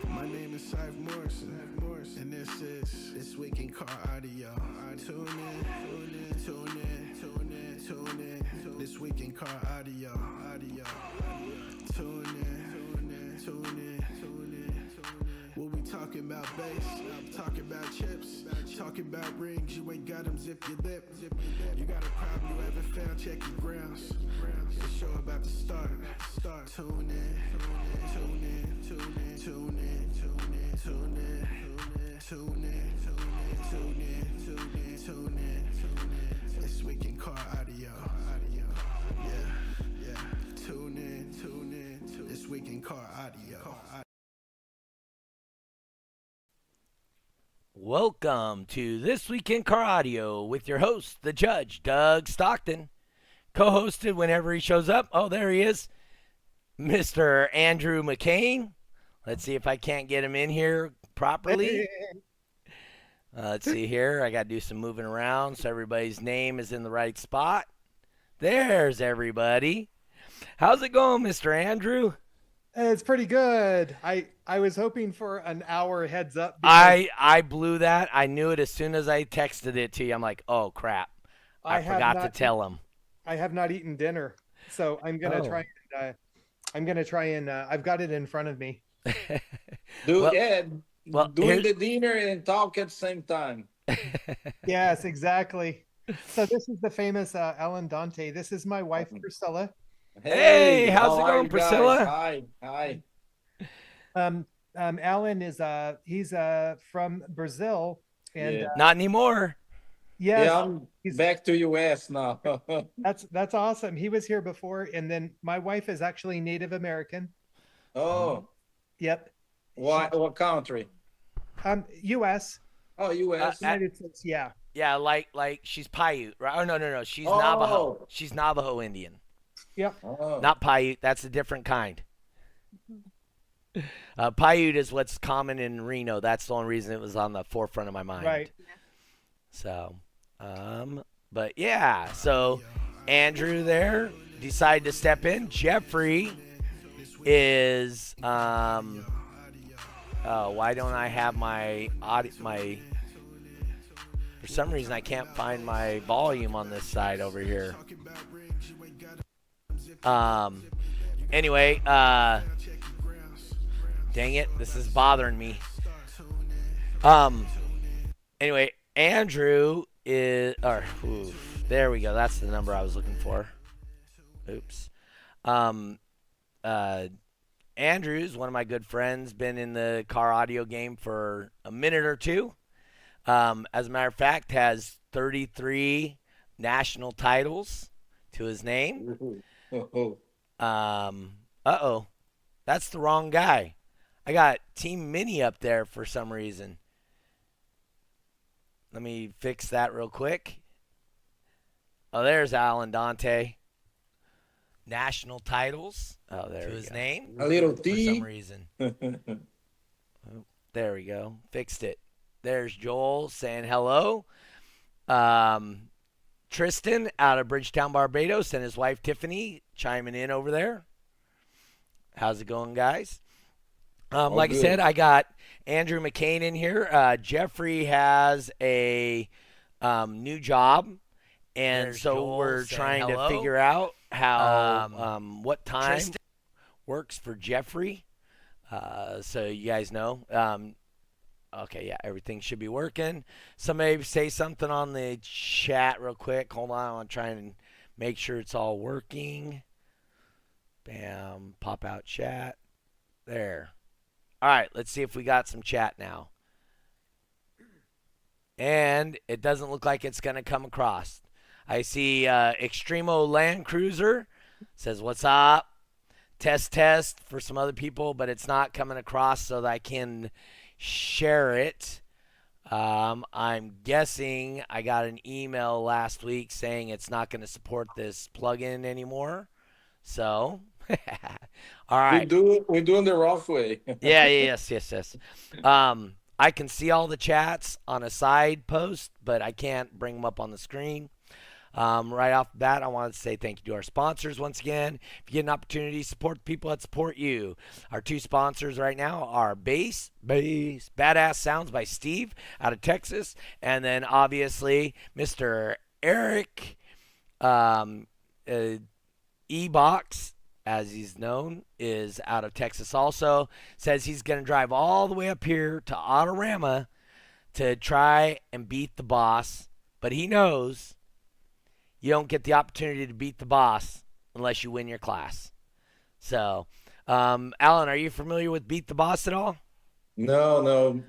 My name is Cypher Morrison, and this is This Week in Car Audio. Tune in, tune in, tune in, tune in. This Week in Car Audio. Tune in, tune in, tune in. We'll be talking about bass, talking about chips, talking about rings. You ain't got them, zip your lip. You got a problem you haven't found, check your grounds. The show about to start. Tune in, tune in, tune in, tune in, tune in, tune in, tune in, tune in, tune in, tune in. This Week in Car Audio. Yeah. Tune in. This Week in Car Audio. Welcome to This Week in Car Audio with your host, the Judge, Doug Stockton. Co-hosted whenever he shows up. Oh, there he is. Mr. Andrew McCain. Let's see if I can't get him in here properly. Let's see here. I got to do some moving around so everybody's name is in the right spot. There's everybody. How's it going, Mr. Andrew? It's pretty good. I was hoping for an hour heads up. I blew that. I knew it as soon as I texted it to you. I'm like, oh, crap. I forgot to tell him. I have not eaten dinner, so I'm going to try and I've got it in front of me. Doing the dinner and talk at the same time. Yes, exactly. So this is the famous Alan Dante. This is my wife, Priscilla. Hey, how's it going, Priscilla? Hi. Alan is he's from Brazil, and not anymore. Yes, yeah, I'm back to US now. That's awesome. He was here before, and then my wife is actually Native American. Oh, yep. What country? US. Oh, US. United States. Yeah. Yeah, like she's Paiute, right? Oh no, she's Navajo. She's Navajo Indian. Yep. Oh. Not Paiute. That's a different kind. Paiute is what's common in Reno. That's the only reason it was on the forefront of my mind. Right. So, but yeah. So, Andrew there decided to step in. Jeffrey is why don't I have my for some reason I can't find my volume on this side over here. Anyway, dang it, this is bothering me. Anyway, Andrew is, there we go. That's the number I was looking for. Oops. Andrew's one of my good friends, been in the car audio game for a minute or two. As a matter of fact, has 33 national titles to his name. That's the wrong guy. I got Team Mini up there for some reason. Let me fix that real quick. Oh, there's Alan Dante. National titles. Oh, there to his name. A little T. For some reason. There we go. Fixed it. There's Joel saying hello. Tristan out of Bridgetown, Barbados, and his wife Tiffany chiming in over there. How's it going, guys? Like good. I said, I got Andrew McCain in here. Jeffrey has a new job, and there's so Joel we're trying to figure out how what time Tristan works for Jeffrey. So you guys know. Okay, yeah, everything should be working. Somebody say something on the chat real quick. Hold on, I want to try and make sure it's all working. Bam, pop out chat. There. All right, let's see if we got some chat now. And it doesn't look like it's going to come across. I see Extremo Land Cruiser says, what's up? Test for some other people, but it's not coming across so that I can share it. I'm guessing I got an email last week saying it's not going to support this plugin anymore. So, all right. We're doing the rough way. Yes. I can see all the chats on a side post, but I can't bring them up on the screen. Right off the bat, I wanted to say thank you to our sponsors once again. If you get an opportunity to support the people that support you, our two sponsors right now are Bass, Badass Sounds by Steve out of Texas, and then obviously Mr. Eric E-Box, as he's known, is out of Texas also. Says he's going to drive all the way up here to Autorama to try and beat the boss, but he knows you don't get the opportunity to beat the boss unless you win your class. So, Alan, are you familiar with Beat the Boss at all? No.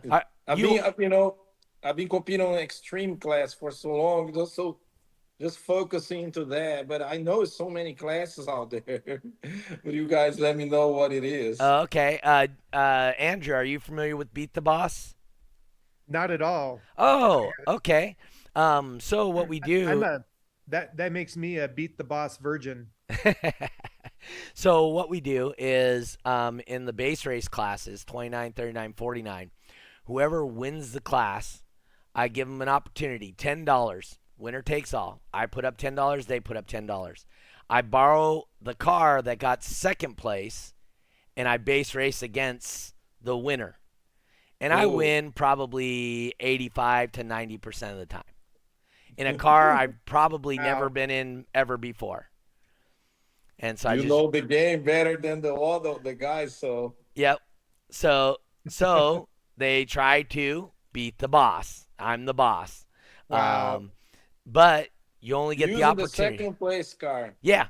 I've been competing on extreme class for so long, just focusing into that. But I know so many classes out there. Will you guys let me know what it is? Okay. Andrew, are you familiar with Beat the Boss? Not at all. Oh, okay. So what we do... That makes me a beat the boss virgin. So what we do is in the base race classes, 29, 39, 49, whoever wins the class, I give them an opportunity, $10. Winner takes all. I put up $10, they put up $10. I borrow the car that got second place, and I base race against the winner. And I win probably 85 to 90% of the time. In a car I've probably never been in ever before. And so know the game better than the guys, so. Yep. So they try to beat the boss. I'm the boss. Wow. But you only get the opportunity. The second place car. Yeah.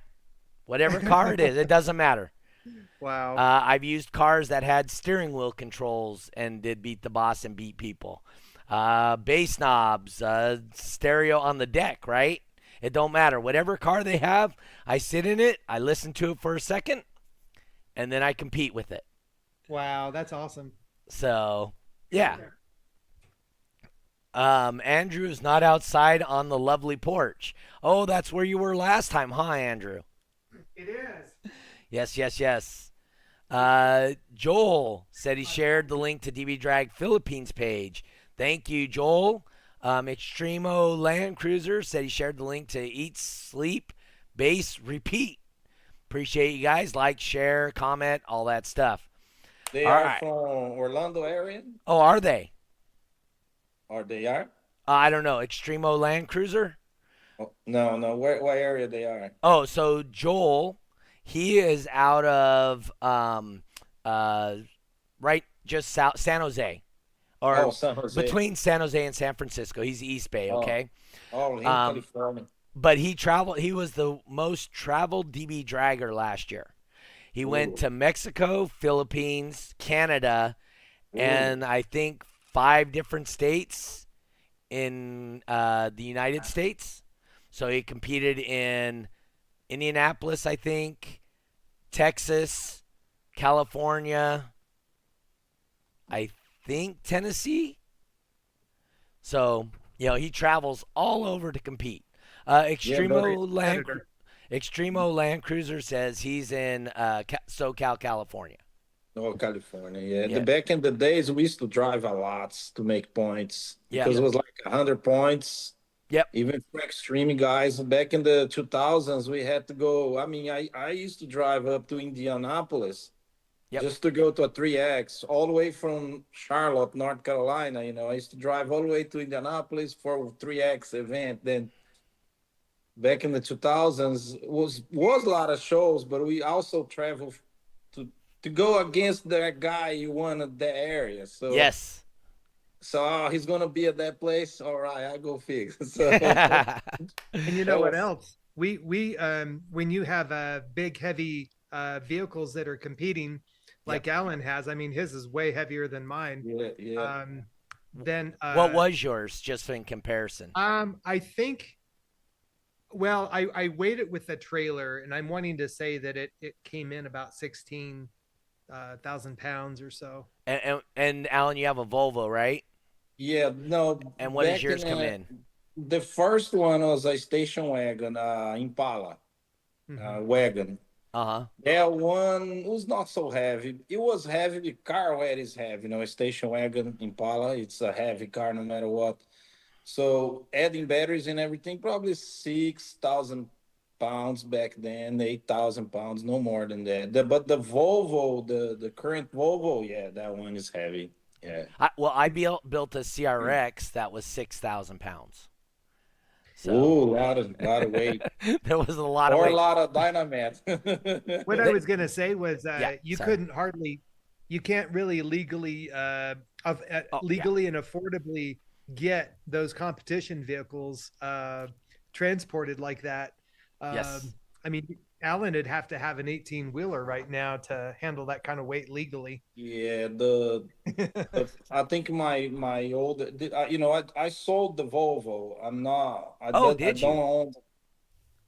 Whatever car it is, it doesn't matter. Wow. I've used cars that had steering wheel controls and did beat the boss and beat people. Bass knobs, stereo on the deck, right? It don't matter. Whatever car they have, I sit in it, I listen to it for a second, and then I compete with it. Wow, that's awesome. So, yeah. Andrew's not outside on the lovely porch. Oh, that's where you were last time, huh, Andrew? It is. Yes. Joel said he shared the link to DB Drag Philippines page. Thank you, Joel. Extremo Land Cruiser said he shared the link to Eat, Sleep, Base, Repeat. Appreciate you guys. Like, share, comment, all that stuff. They are from Orlando area? Oh, are they? Or they are? I don't know. Extremo Land Cruiser? Oh, no. What area they are? Oh, so Joel, he is out of right just south San Jose. Or San Jose. Between San Jose and San Francisco. He's East Bay, okay? In California. But he was the most traveled DB dragger last year. He went to Mexico, Philippines, Canada, and I think 5 different states in the United States. So he competed in Indianapolis, I think, Texas, California, I think Tennessee. So, he travels all over to compete. Extremo Land Cruiser says he's in SoCal, California. Oh, California, yeah. Back in the days, we used to drive a lot to make points. Because it was like 100 points. Yep. Even for extreme guys. Back in the 2000s, we had to go. I mean, I used to drive up to Indianapolis. Yep. Just to go to a 3X, all the way from Charlotte, North Carolina. I used to drive all the way to Indianapolis for a 3X event. Then back in the 2000s, was a lot of shows, but we also traveled to go against that guy who won that area. So yes. So he's gonna be at that place. All right, I go fix. So, and you know what else? We when you have big heavy vehicles that are competing, like Alan has. I mean, his is way heavier than mine. Yeah. Then what was yours, just in comparison? I think. Well, I weighed it with the trailer, and I'm wanting to say that it came in about 16,000 pounds or so. And Alan, you have a Volvo, right? Yeah, no. And what does yours come in? The first one was a station wagon, Impala wagon. That one was not so heavy. It was heavy. The car weight is heavy. A station wagon Impala, it's a heavy car no matter what. So adding batteries and everything, probably 6,000 pounds back then, 8,000 pounds, no more than that. But the Volvo, the current Volvo, yeah, that one is heavy. Yeah. I built a CRX that was 6,000 pounds. So Ooh, lot of weight. there was a lot of Or a weight. lot of dynamite. What I was going to say was Yeah, sorry. you can't really legally Oh, yeah. legally and affordably get those competition vehicles transported like that. Yes. I mean, Alan would have to have an 18-wheeler right now to handle that kind of weight legally. Yeah, I think my old, I sold the Volvo. Oh, I did don't you? own.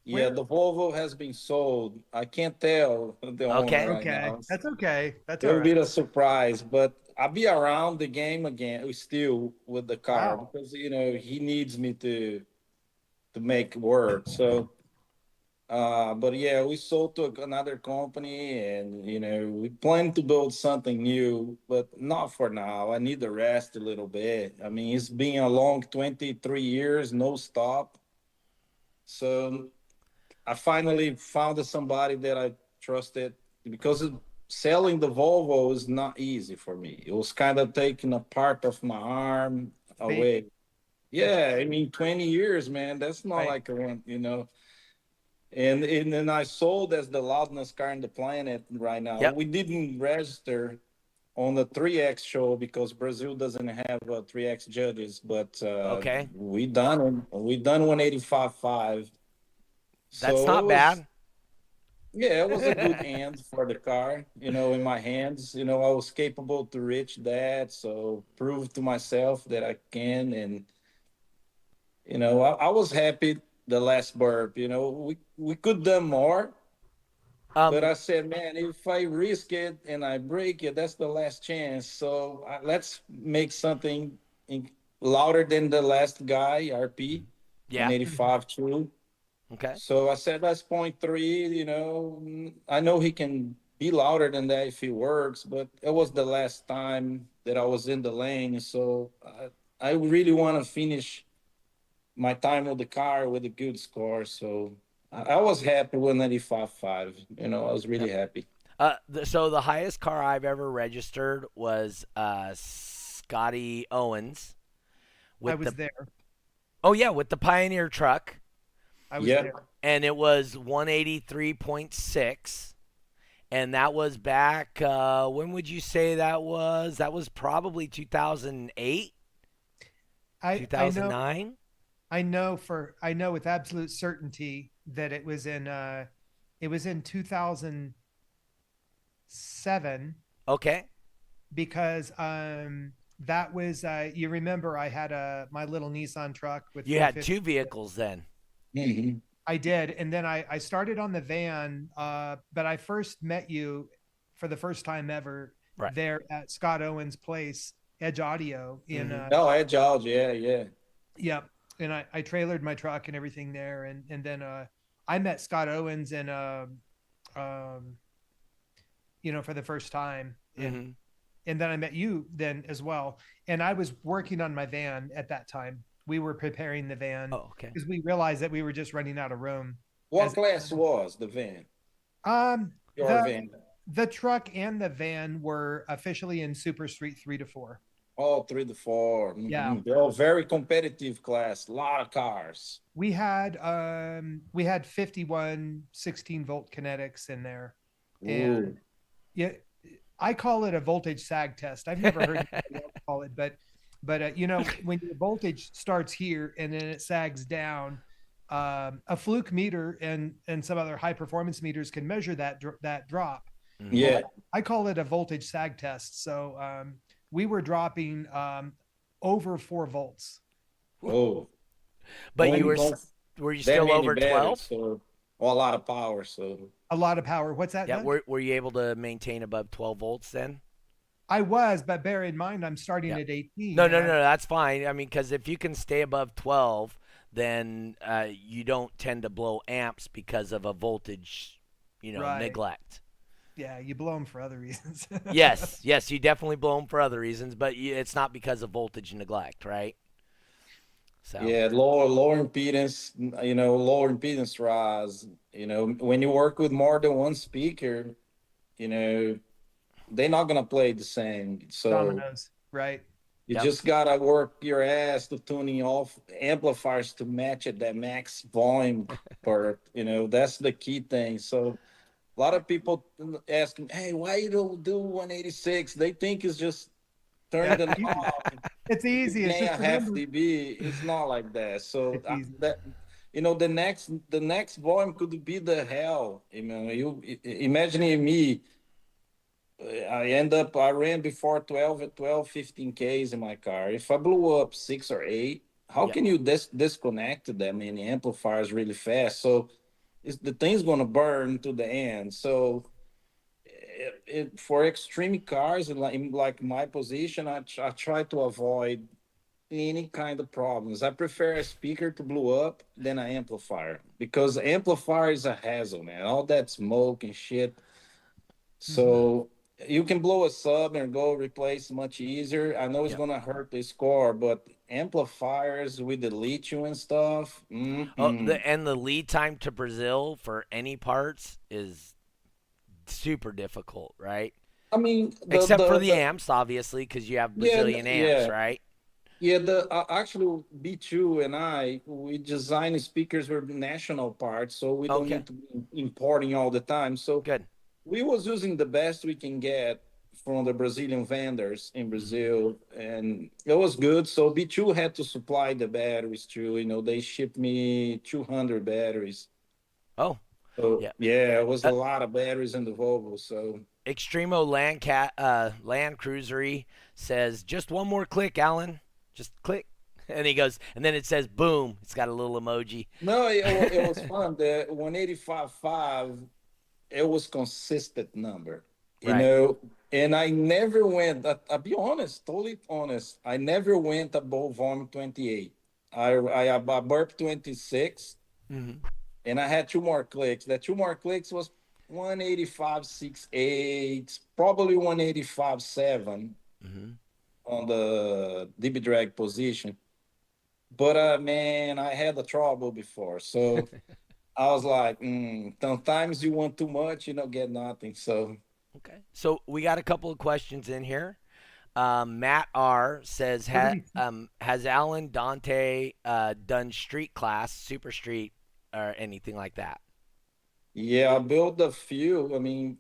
Yeah, Where? the Volvo has been sold. I can't tell the owner Okay. right Okay, now. that's okay. That's all It'll right. be a surprise, but I'll be around the game again still with the car Wow. because he needs me to make work. So, but yeah, we sold to another company, and we plan to build something new, but not for now. I need to rest a little bit. I mean, it's been a long 23 years, no stop. So I finally found somebody that I trusted because selling the Volvo is not easy for me. It was kind of taking a part of my arm Baby, away. Yeah, I mean, 20 years, man, that's not right. like a one. And then I sold as the loudest car in the planet right now. Yep. We didn't register on the 3X show because Brazil doesn't have 3X judges, but Okay. we done it. We done 185.5. That's So it not was, bad. yeah, it was a good end for the car, in my hands. I was capable to reach that. So prove to myself that I can. And, I was happy the last burp. We could done more. But Um, I said, man, if I risk it and I break it, that's the last chance. So let's make something louder than the last guy, RP, yeah. 185 too. Okay. So I said, that's point three. I know he can be louder than that if he works, but it was the last time that I was in the lane. So I really want to finish my time with the car with a good score. So I was happy with 95.5. I was really Yep. happy. So the highest car I've ever registered was Scotty Owens I with was the there. oh yeah, with the Pioneer truck, I was Yep. there. and it was 183.6, and that was back. When would you say that was? That was probably 2008, I know 2009. I know with absolute certainty that it was in 2007 Okay, because that was you remember I had my little Nissan truck with you had 450. two vehicles then. Mhm. I did, and then I started on the van, but I first met you for the first time ever Right. there at Scott Owens' place, Edge Audio in Mhm. Oh, Edge George, yeah, yeah. yeah, and I trailered my truck and everything there, and then I met Scott Owens and um for the first time, Mhm. and then I met you then as well, and I was working on my van at that time. We were preparing the van Oh, okay. because we realized that we were just running out of room. What As class was the van? um Your the van? the truck and the van were officially in Super Street 3 to 4. Oh, 3 to 4. Yeah, They're all very competitive class. A lot of cars. we had 51 16-volt kinetics in there, and Ooh. yeah, I call it a voltage sag test. I've never heard anybody else call it, but when your voltage starts here and then it sags down, a fluke meter and some other high performance meters can measure that drop. Mhm. Well, Yeah. I call it a voltage sag test. So we were dropping over 4 volts. Oh, But you only were don't were you that still many over batteries, 12? so a lot of power. So A lot of power. What's that, Yeah. Dante? Were you able to maintain above 12 volts then? I was, but bear in mind I'm starting Yeah. at 18, No, and no, no, that's fine. I mean, because if you can stay above 12, then you don't tend to blow amps because of a voltage, right. neglect. Yeah, you blow them for other reasons. Yes, yes, you definitely blow them for other reasons, but it's not because of voltage neglect, right? So Yeah, lower impedance, lower impedance rise. When you work with more than one speaker, you know, they're not gonna play the same. So Dominoes, right? you yep. just gotta work your ass to tuning off amplifiers to match it that max volume part. That's the key thing. So a lot of people ask me, "Hey, why you don't do 186?" They think it's just turn Yeah, the it's easy. knob, It's easy. It's gain a just a half number. dB. It's not like that. So It's easy. the next volume could be the hell. Imagine me. I ran before 12, 15 Ks in my car. If I blew up 6 or 8, how Yep. can you disconnect them in amplifiers really fast? So the thing's gonna burn to the end. So for extreme cars in like my position, I try to avoid any kind of problems. I prefer a speaker to blow up than an amplifier because amplifier is a hassle, man. All that smoke and shit. Mhm. So you can blow a sub and go replace much easier. I know it's Yep. gonna hurt the score, but amplifiers with the lithium and stuff. Oh, Mm-mm. the lead time to Brazil for any parts is super difficult, right? I mean, Except for the amps, obviously, because you have yeah, Brazilian amps, yeah. right? Yeah, the actually B2 and we design speakers with national parts, so we don't Okay, need to be importing all the time. So good. we was using the best we can get from the Brazilian vendors in Hmm. Brazil, and it was good. So B2 had to supply the batteries too. They shipped me 200 batteries. Oh, So yeah. yeah, it was a Uh, lot of batteries in the Volvo. So Extremo Land Cruisery says just one more click, Alan. Just click, and he goes, and then it says boom. It's got a little emoji. no, it was fun. The 185.5, it was consistent number, you Right. know. And I never went. I'll be honest, totally honest. I never went above volume 28. I burped 26, Hmm. and I had two more clicks. That two more clicks was 185.68, probably 185.7 Hmm. on the DB drag position. But man, I had the trouble before, so I was like, sometimes you want too much, get nothing. So Okay. So we got a couple of questions in here. Matt R says, Nobody. has Alan Dante done street class, super street, or anything like that? yeah, I built a few. I mean,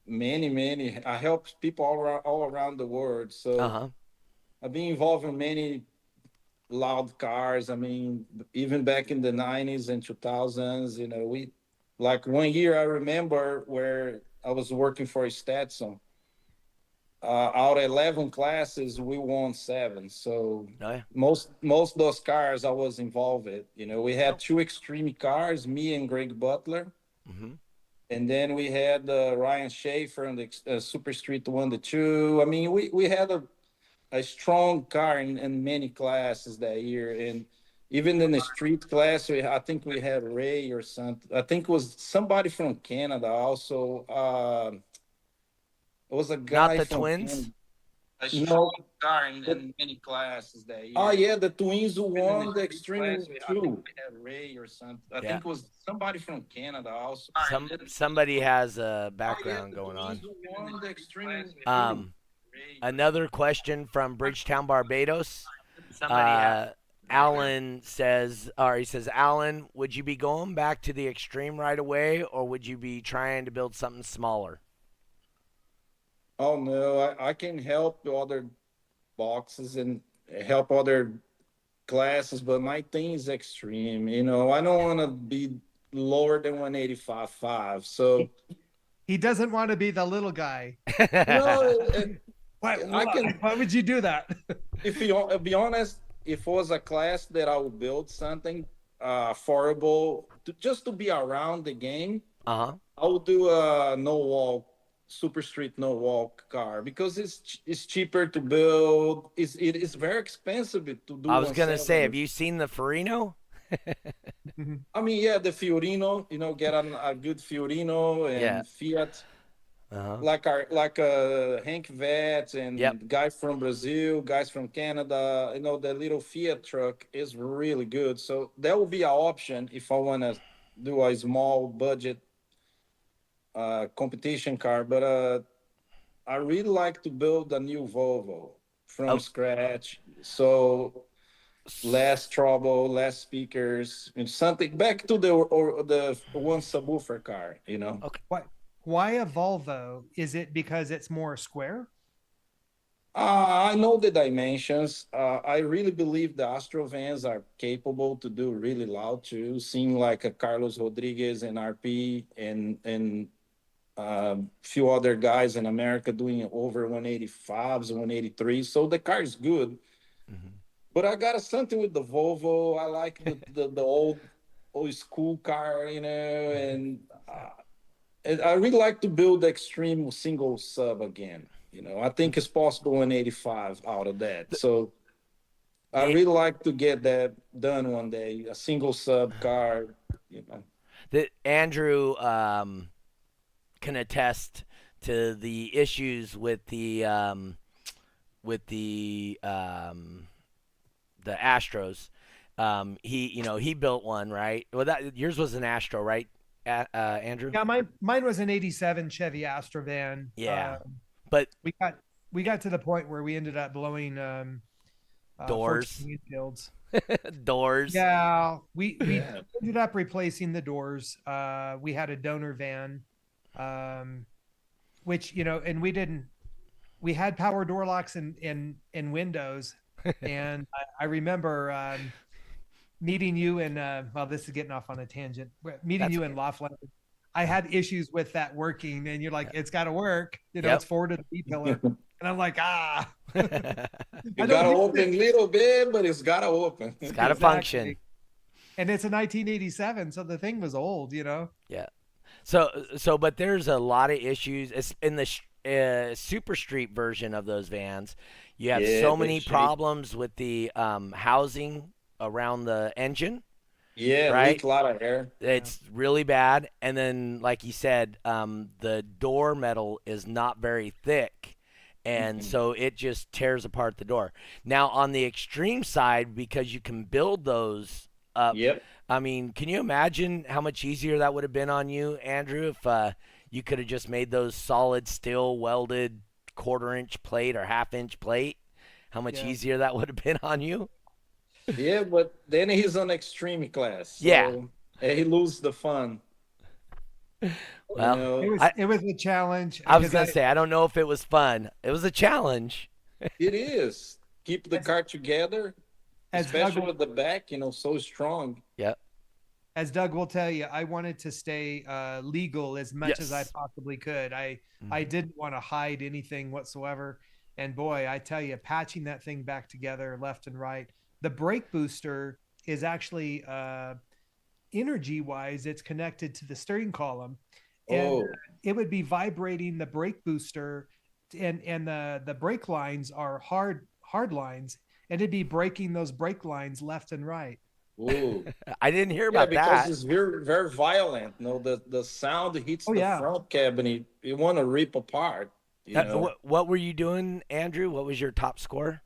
many, many. I help people all around the world. Uh So huh. I've been involved in many loud cars. I mean, even back in the 90s and 2000s, we like one year I remember where I was working for Stetson. Out of 11 classes, we won 7. So Oh yeah. most of those cars I was involved in. We had Oh. two extreme cars, me and Greg Butler. Hmm. And then we had Ryan Schaefer and the Super Street 1 to 2. I mean, we had a strong car in many classes that year. And even in the street class, I think we had Ray or something. I think it was somebody from Canada also. It was a Not guy the from twins. Canada. No, car in many classes that year. Oh yeah, the twins who won the extreme two. We had Ray or something. I Yeah. think it was somebody from Canada also. Somebody has a Oh yeah, background the going twins on. who won the extreme two. Um, Another question from Bridgetown, Barbados. Somebody had. Uh, Alan says, or he says, Alan, would you be going back to the extreme right away, or would you be trying to build something smaller? Oh no, I can help the other boxes and help other classes, but my thing is extreme. I don't want to be lower than 185.5. He, So he doesn't want to be the little guy. no, Why? I can. Why would you do that? If you I'll be honest, if it was a class that I would build something affordable just to be around the game, Uh-huh. I would do a no walk, super street no walk car because it's cheaper to build. It is very expensive to do I was gonna say, have 170. you seen the Farino? I mean, yeah, the Fiorino, get a good Fiorino Yeah. and Fiat. like Hank Vett and guys from Brazil, guys from Canada. You know, the little Fiat truck is really good. So that will be an option if I want to do a small budget competition car. But I really like to build a new Volvo from scratch. So less trouble, less speakers, and something back to the one subwoofer car, you know. Okay. Why a Volvo? Is it because it's more square? I know the dimensions. I really believe the Astro vans are capable to do really loud too. Seeing like a Carlos Rodriguez and RP and few other guys in America doing over 185s, 183. So the car is good. Mm-hmm. But I got something with the Volvo. I like the old school car, you know, and I really like to build the extreme single sub again. You know, I think it's possible in 85 out of that. So I really like to get that done one day, a single sub car, you know. That Andrew can attest to the issues with the Astros. He built one, right? Well, yours was an Astro, right, Andrew? Yeah, mine was an '87 Chevy Astra van. Yeah, but we got to the point where we ended up blowing doors, fields. doors. Yeah, we ended up replacing the doors. We had a donor van, which and we had power door locks and windows. And I remember meeting you in well, this is getting off on a tangent. Meeting you in Laughlin. I had issues with that working, and you're like, it's got to work. It's forward to the B pillar. And I'm like, You got to open a little bit, but it's got to open. It's got to function. And it's a 1987, so the thing was old, Yeah. So, but there's a lot of issues. It's in the Super Street version of those vans. You have so many problems with the housing around the engine. Yeah, right? leak a lot of air. It's really bad. And then, like you said, the door metal is not very thick. And so it just tears apart the door. Now, on the extreme side, because you can build those up, I mean, can you imagine how much easier that would have been on you, Andrew, if you could have just made those solid steel welded 1/4-inch plate or 1/2-inch plate? How much easier that would have been on you? Yeah, but then he's on extreme class. So yeah. He loses the fun. Well, it was a challenge. I was going to say, I don't know if it was fun. It was a challenge. It is. Keep the car together, especially with the back, so strong. Yeah. As Doug will tell you, I wanted to stay legal as much as I possibly could. I didn't want to hide anything whatsoever. And boy, I tell you, patching that thing back together left and right. The brake booster is actually energy-wise, it's connected to the steering column, and it would be vibrating the brake booster, and the brake lines are hard lines, and it'd be breaking those brake lines left and right. Ooh. I didn't hear about that. Because it's very, very violent. The sound hits the front cabin. You want to rip apart. What were you doing, Andrew? What was your top score?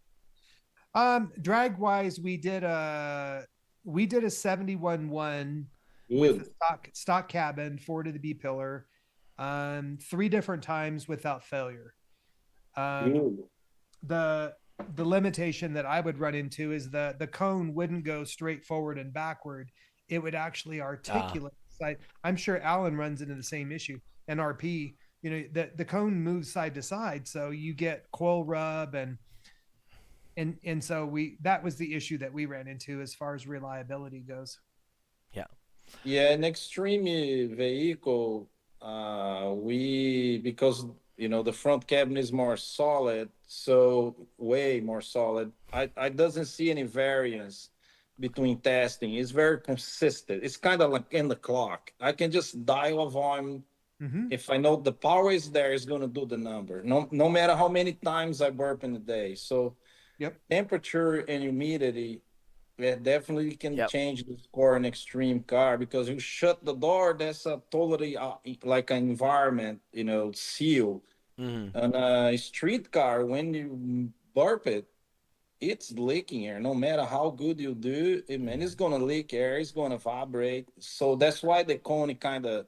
Drag wise, we did a 71-1 with a stock cabin, 4 to the B pillar, 3 different times without failure. The limitation that I would run into is the cone wouldn't go straight forward and backward. It would actually articulate. I'm sure Alan runs into the same issue. And RP, the cone moves side to side, so you get coil rub and so that was the issue that we ran into as far as reliability goes. Yeah, an extreme vehicle, because the front cabin is more solid, so way more solid. I doesn't see any variance between testing. It's very consistent. It's kind of like in the clock. I can just dial a volume. If I know the power is there, it's going to do the number. No matter how many times I burp in a day. So temperature and humidity, It definitely can Yep. change the score in extreme car because you shut the door. That's a totally like an environment, seal. Mm-hmm. And a street car, when you burp it, it's leaking air. No matter how good you do, man, it's gonna leak air. It's gonna vibrate. So that's why the Coney kind of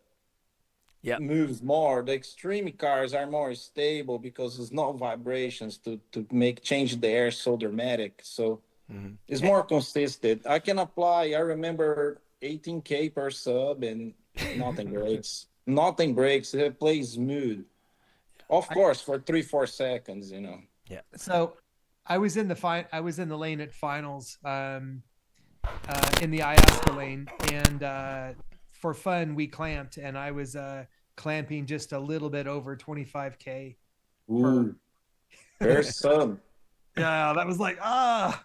Yep. moves more. The extreme cars are more stable because there's no vibrations to make change the air so dramatic. So it's Mm-hmm. more consistent. I can apply. I remember 18K per sub and nothing breaks. Nothing breaks. It plays smooth. Of I, course, for 3-4 seconds. Yeah. so I was in the lane at finals, in the Iosca lane, and for fun we clamped, and I was clamping just a little bit over 25K per. Ooh, there's some. Yeah, that was like, ah.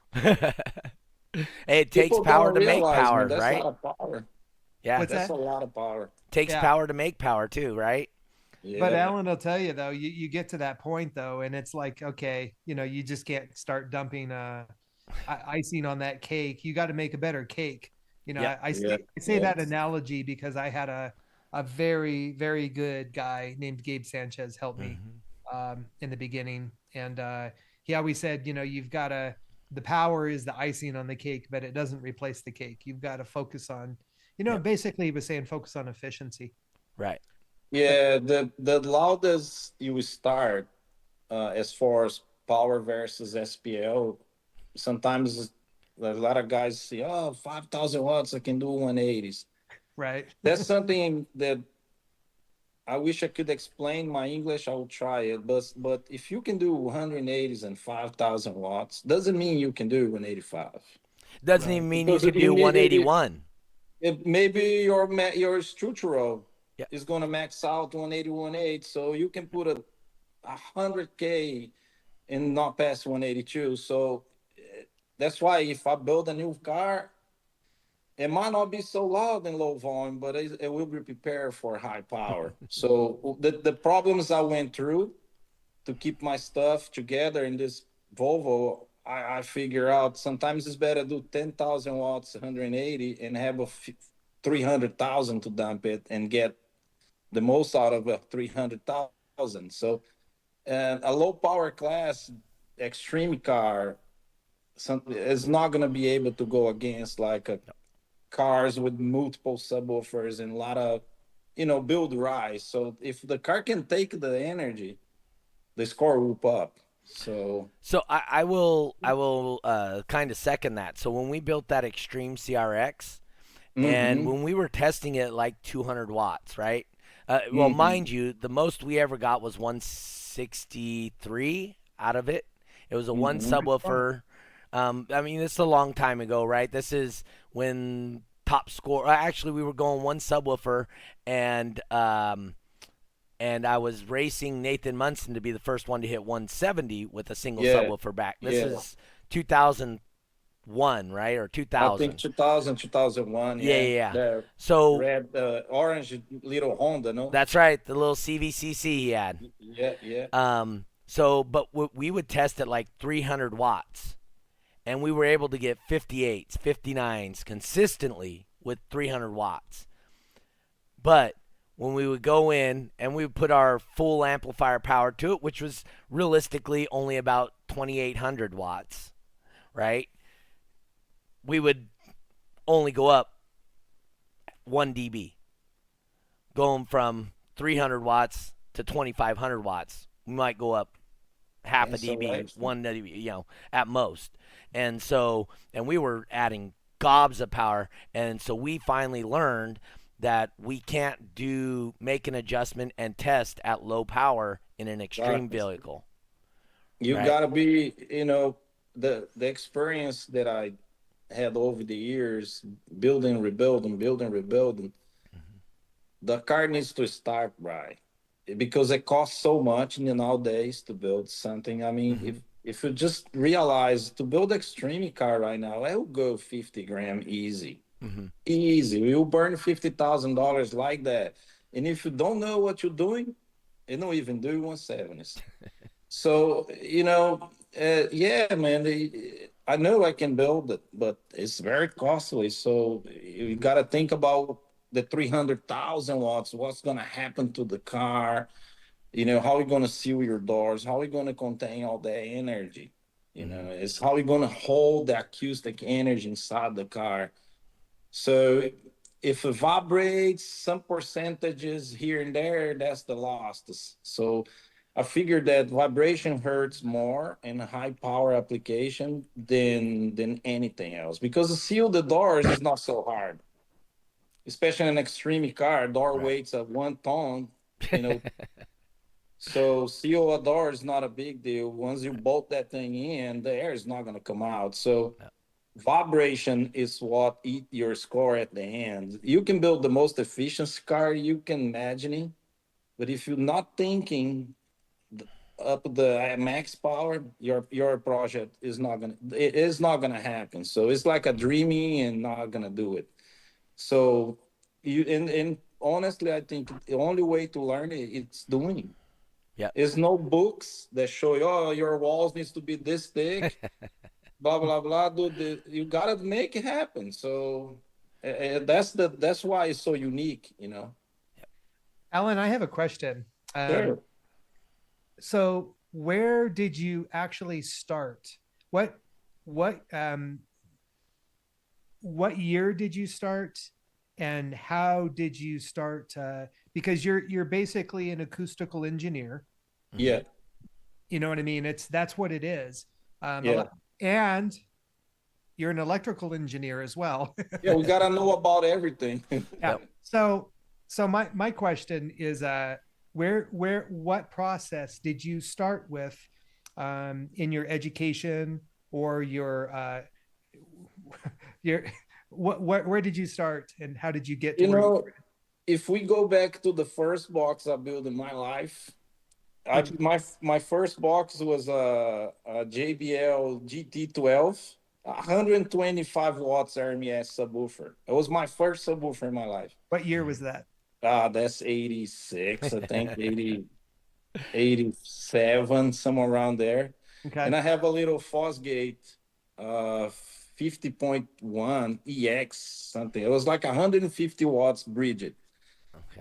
It takes People power don't to make realize, man, power, that's a right? lot of power. Yeah. What's That's that? a lot of power. Takes Yeah. power to make power too, right? But Yeah. Alan will tell you though, you get to that point though, and it's like, okay, you just can't start dumping icing on that cake. You got to make a better cake. Yep. Yeah. I say that Yes. analogy because I had a very, very good guy named Gabe Sanchez help me in the beginning. And he always said, you've got to, the power is the icing on the cake, but it doesn't replace the cake. You've got to focus on, Yep. basically he was saying focus on efficiency. Right. But Yeah. The loudest you start, as far as power versus SPL, sometimes a lot of guys say, "Oh, 5,000 watts, I can do 180s." right. That's something that I wish I could explain. My English, I will try it. But if you can do 180s and 5,000 watts, doesn't mean you can do 185. Doesn't Right. even mean you Because could do 181. maybe your structural Yeah. is going to max out 181.8, so you can put a 100K and not pass 182. So that's why if I build a new car, it might not be so loud and low volume, but it will be prepared for high power. So the problems I went through to keep my stuff together in this Volvo, I figure out sometimes it's better to do 10,000 watts, 180, and have 300,000 to dump it and get the most out of a 300,000. So, and a low power class extreme car is not going to be able to go against like a cars with multiple subwoofers and a lot of build rise. So if the car can take the energy, the score will up. So So I will kind of second that. So when we built that Extreme CRX, and mm-hmm, when we were testing it at like 200 watts, right? Well, mm-hmm, mind you, the most we ever got was 163 out of it. It was a one mm-hmm. subwoofer. I mean, this is a long time ago, right? This is when top score. Actually, we were going one subwoofer, and I was racing Nathan Munson to be the first one to hit 170 with a single Yeah, subwoofer back. This yeah. is 2001, right, or I think 2000? 2000, 2001. Yeah, yeah, Yeah, yeah. the So red, orange little Honda, no? that's right, the little CVCC he had. Yeah, yeah. But we would test at like 300 watts, and we were able to get 58s, 59s consistently with 300 watts. But when we would go in and we would put our full amplifier power to it, which was realistically only about 2,800 watts, right? We would only go up 1 dB, going from 300 watts to 2,500 watts. We might go up half a That's so dB, right. 1 dB, at most. And we were adding gobs of power. And so we finally learned that we can't make an adjustment and test at low power in an extreme Exactly. vehicle. You Right. gotta be, the experience that I had over the years, building, rebuilding. The car needs to start right because it costs so much nowadays to build something. I mean, Mhm. if you just realize to build extreme car right now, I will go 50 grand easy, Mm-hmm. easy. You'll burn $50,000 like that. And if you don't know what you're doing, you don't even do 170s. So, yeah, man, I know I can build it, but it's very costly. So you got to think about the 300,000 watts. What's going to happen to the car? You know, how are you going to seal your doors? How are you going to contain all that energy? You know, it's how you're going to hold the acoustic energy inside the car. So if it vibrates some percentages here and there, that's the loss. So I figured that vibration hurts more in a high power application than anything else because to seal the doors is not so hard, especially in an extreme car. Door Right. weights of 1 ton, you know. So seal a door is not a big deal. Once you bolt that thing in, the air is not going to come out. So Yeah. vibration is what eat your score at the end. You can build the most efficient car you can imagine, but if you're not thinking up the max power, your project is not gonna happen. So it's like a dreaming and not gonna do it. So you and honestly, I think the only way to learn it it's doing. Yeah. There's no books that show you, oh, your walls needs to be this thick, blah blah blah. Dude, you gotta make it happen. So that's why it's so unique, you know. Alan, I have a question. Sure. So where did you actually start? What what um what year did you start, and how did you start? Because you're basically an acoustical engineer. Yeah. You know what I mean? That's what it is. Yeah. And you're an electrical engineer as well. Yeah. We gotta know about everything. Yeah. Yep. So my question is, what process did you start with, in your education, or your what where did you start, and how did you get to You where you? know, if we go back to the first box I built in my life, Which my first box was a JBL GT12, 125 watts RMS subwoofer. It was my first subwoofer in my life. what year was that? That's 86, I think 80, 87, somewhere around there. Okay. And I have a little Fosgate 50.1 EX something. It was like 150 watts bridge, Okay.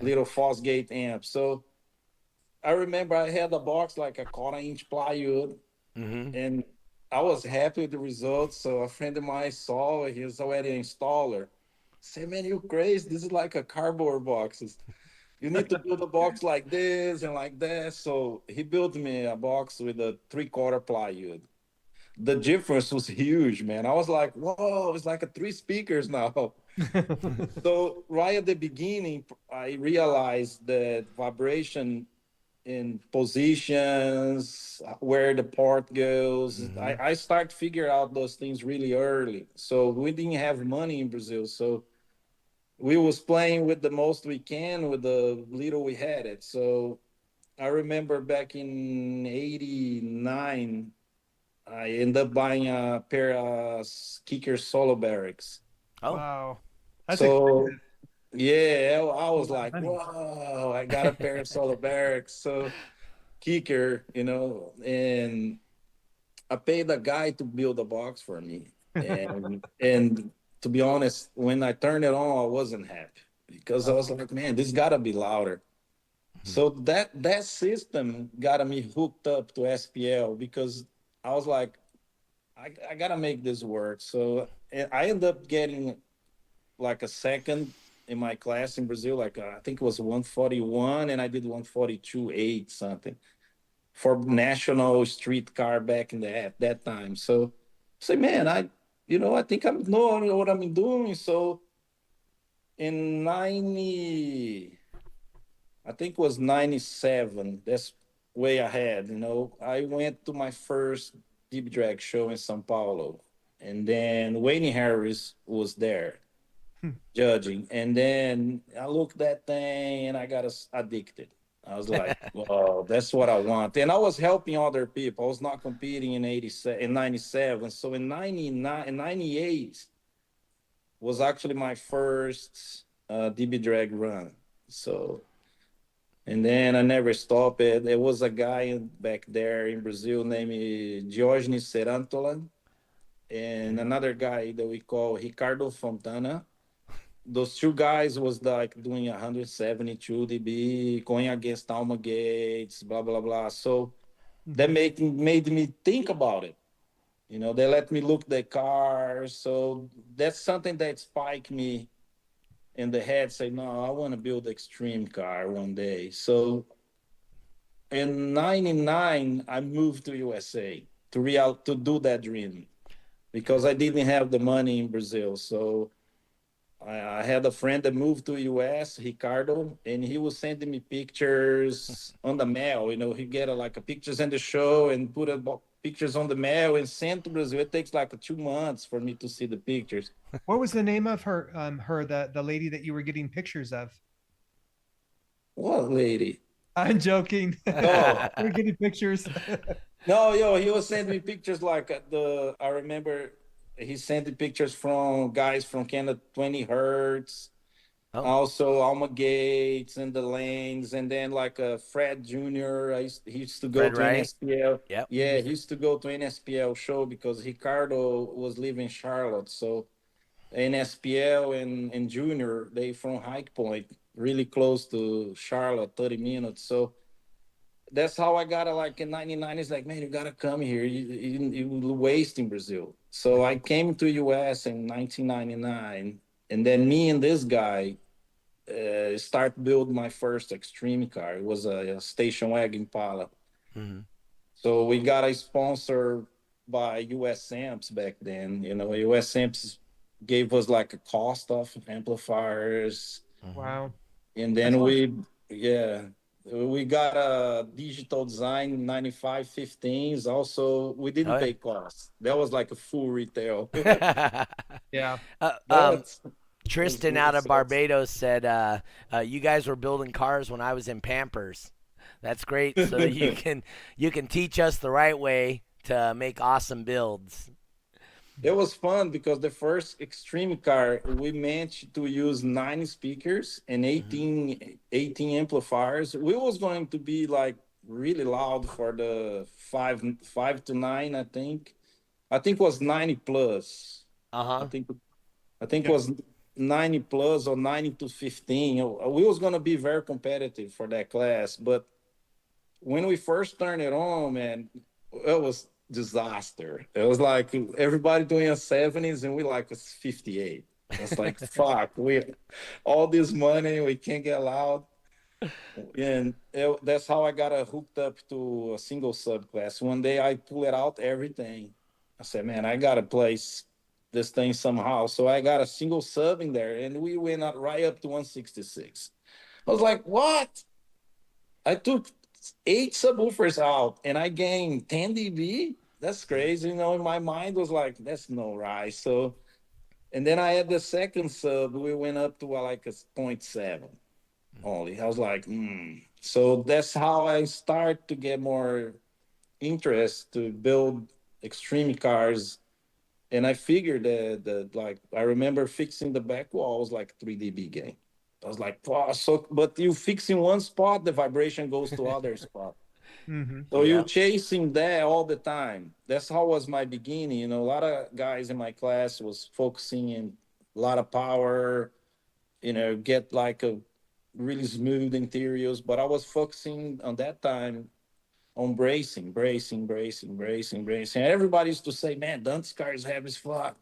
little Fosgate amp. So I remember I had a box like a quarter-inch plywood, Mm-hmm. and I was happy with the results. So a friend of mine saw it. He was already an installer. Said, "Man, you crazy? This is like a cardboard box. You need to build a box like this and like that." So he built me a box with a three-quarter plywood. The difference was huge, man. I was like, "Whoa, it's like a three speakers now." So right at the beginning, I realized that vibration in positions, where the port goes. Mm-hmm. I start to figure out those things really early. So we didn't have money in Brazil. So we was playing with the most we can with the little we had it. So I remember back in 89, I ended up buying a pair of Kicker solo barracks. Oh. Wow, that's So expensive. yeah, I A was lot of like, money. whoa, I got a pair of solo barracks. So Kicker, you know, and I paid a guy to build a box for me. And to be honest, when I turned it on, I wasn't happy because I was like, man, this gotta be louder. So that system got me hooked up to SPL because I was like, I gotta make this work. So I ended up getting like a second in my class in Brazil, like I think it was 141, and I did 142.8 something for national streetcar back in the at that time. So say, man, I think I know what I'm doing. So in 90, I think it was 97, that's way ahead, I went to my first deep drag show in São Paulo. And then Wayne Harris was there judging. And then I looked at thing and I got addicted. I was like, "Wow, that's what I want." And I was helping other people. I was not competing in 87, in 97. So in 99, in 98 was actually my first DB drag run. So, and then I never stopped it. There was a guy back there in Brazil named Diógenes Serantola. and another guy that we call Ricardo Fontana. Those two guys was like doing 172 dB, going against Alma Gates, blah blah blah. So that Mhm. made me think about it. You know, they let me look the cars. So that's something that spiked me in the head. Say, no, I want to build extreme car one day. So in '99, I moved to USA to do that dream because I didn't have the money in Brazil. So I had a friend that moved to US, Ricardo, and he was sending me pictures on the mail. You know, he get like a pictures in the show and put pictures on the mail and send to Brazil. It takes like 2 months for me to see the pictures. What was the name of her? The lady that you were getting pictures of. What lady? I'm joking. Oh, We're getting pictures. no, yo, he was sending me pictures like I remember he sent the pictures from guys from Canada, 20 Hertz, Oh, also Alma Gates and the lanes, and then like Fred Jr. He used to go Fred to Wright. NSPL. Yep. Yeah, he used to go to NSPL show because Ricardo was living in Charlotte. So NSPL and Junior, they from High Point, really close to Charlotte, 30 minutes. So that's how I got it. Like in '99, it's like, man, you gotta come here. You waste in Brazil. So I came to US in 1999, and then me and this guy start build my first extreme car. It was a station wagon Impala. Hmm. So we got a sponsor by US Amps back then. You know, US Amps gave us like a cost of amplifiers, Hmm. Wow. and That's then awesome. we got a digital design 9515s. Also, we didn't Oh pay cost. That was like a full retail. yeah. Yeah. uh, um, That's Tristan it out was of so Barbados said, "You guys were building cars when I was in Pampers. That's great. So you can teach us the right way to make awesome builds." It was fun because the first extreme car we managed to use 9 speakers and Hmm. 18 amplifiers. We was going to be like really loud for the five to nine, I think. I think it was 90 plus. Uh I huh. think I think it was 90 plus or 90 to 15. We was gonna be very competitive for that class, but when we first turned it on, man, it was disaster. It was like everybody doing a 70s and we like a 58. It's like fuck, we all this money we can't get loud, and that's how I got hooked up to a single sub class. One day I pull it out everything. I said, man, I gotta place this thing somehow. So I got a single sub in there, and we went out right up to 166. I was like, what? I took 8 subwoofers out and I gained 10 dB. That's crazy. You know, in my mind was like, that's no rise. So, and then I had the second sub, we went up to like a point 0.7 only. I was like, hmm. So that's how I start to get more interest to build extreme cars. And I figured that like, I remember fixing the back walls like 3 dB gain. I was like, wow, so, but you fix in one spot, the vibration goes to other spot. Hmm. So you Yep. chasing that all the time. That's how was my beginning. You know, a lot of guys in my class was focusing in a lot of power, you know, get like a really smooth interiors. But I was focusing on that time on bracing. Everybody used to say, man, Dante's car is heavy as fuck.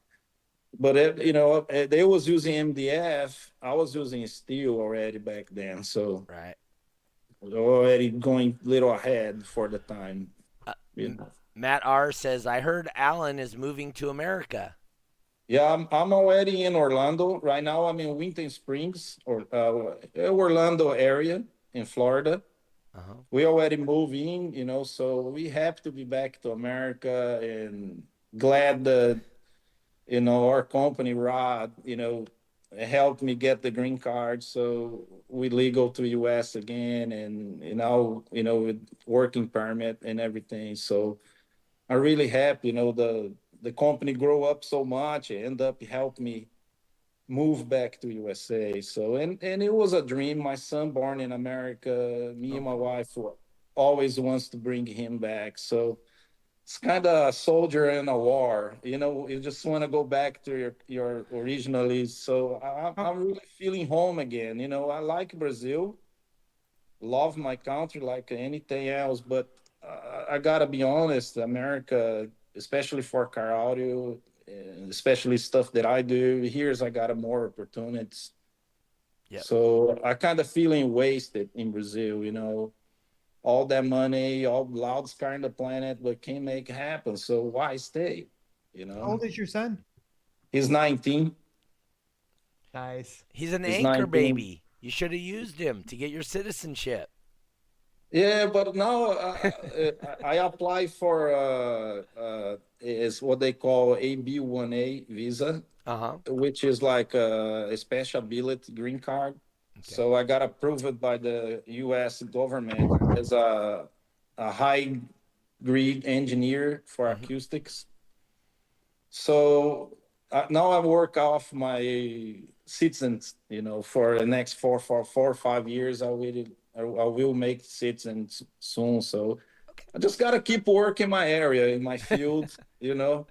But you know, they was using MDF. I was using steel already back then, so Right. already going little ahead for the time. Uh, You know. Matt R says, "I heard Alan is moving to America." Yeah, I'm already in Orlando right now. I'm in Winter Springs or Orlando area in Florida. Uh huh. We already moved in, you know, so we have to be back to America and glad that you know our company Rod, you know, helped me get the green card, so we legal to U.S. again, and you know, with working permit and everything. So I'm really happy. You know, the company grow up so much, it end up help me move back to USA. So and it was a dream. My son born in America. Me and my Okay. wife always wants to bring him back. So it's kind of a soldier in a war. You know, you just want to go back to your originally. So Oh, I'm really feeling home again. You know, I like Brazil, love my country like anything else, but I gotta be honest, America, especially for car audio, especially stuff that I do, here's I got more opportunities. Yep. So I kind of feeling wasted in Brazil. You know, all that money, all loudest car on the planet, but can't make it happen. So why stay? You how know, old is your son? he's 19. Nice. He's an He's anchor 19. baby. You should have used him to get your citizenship. Yeah, but now I apply for is what they call AB1A visa, Uh huh. which is like a special ability green card. Okay. So I got approved by the U.S. government as a high grade engineer for Hmm. acoustics. So now I work off my citizens, you know, for the next 4 or 5 years. I will make citizens soon. So Okay. I just gotta keep working my area in my field, you know.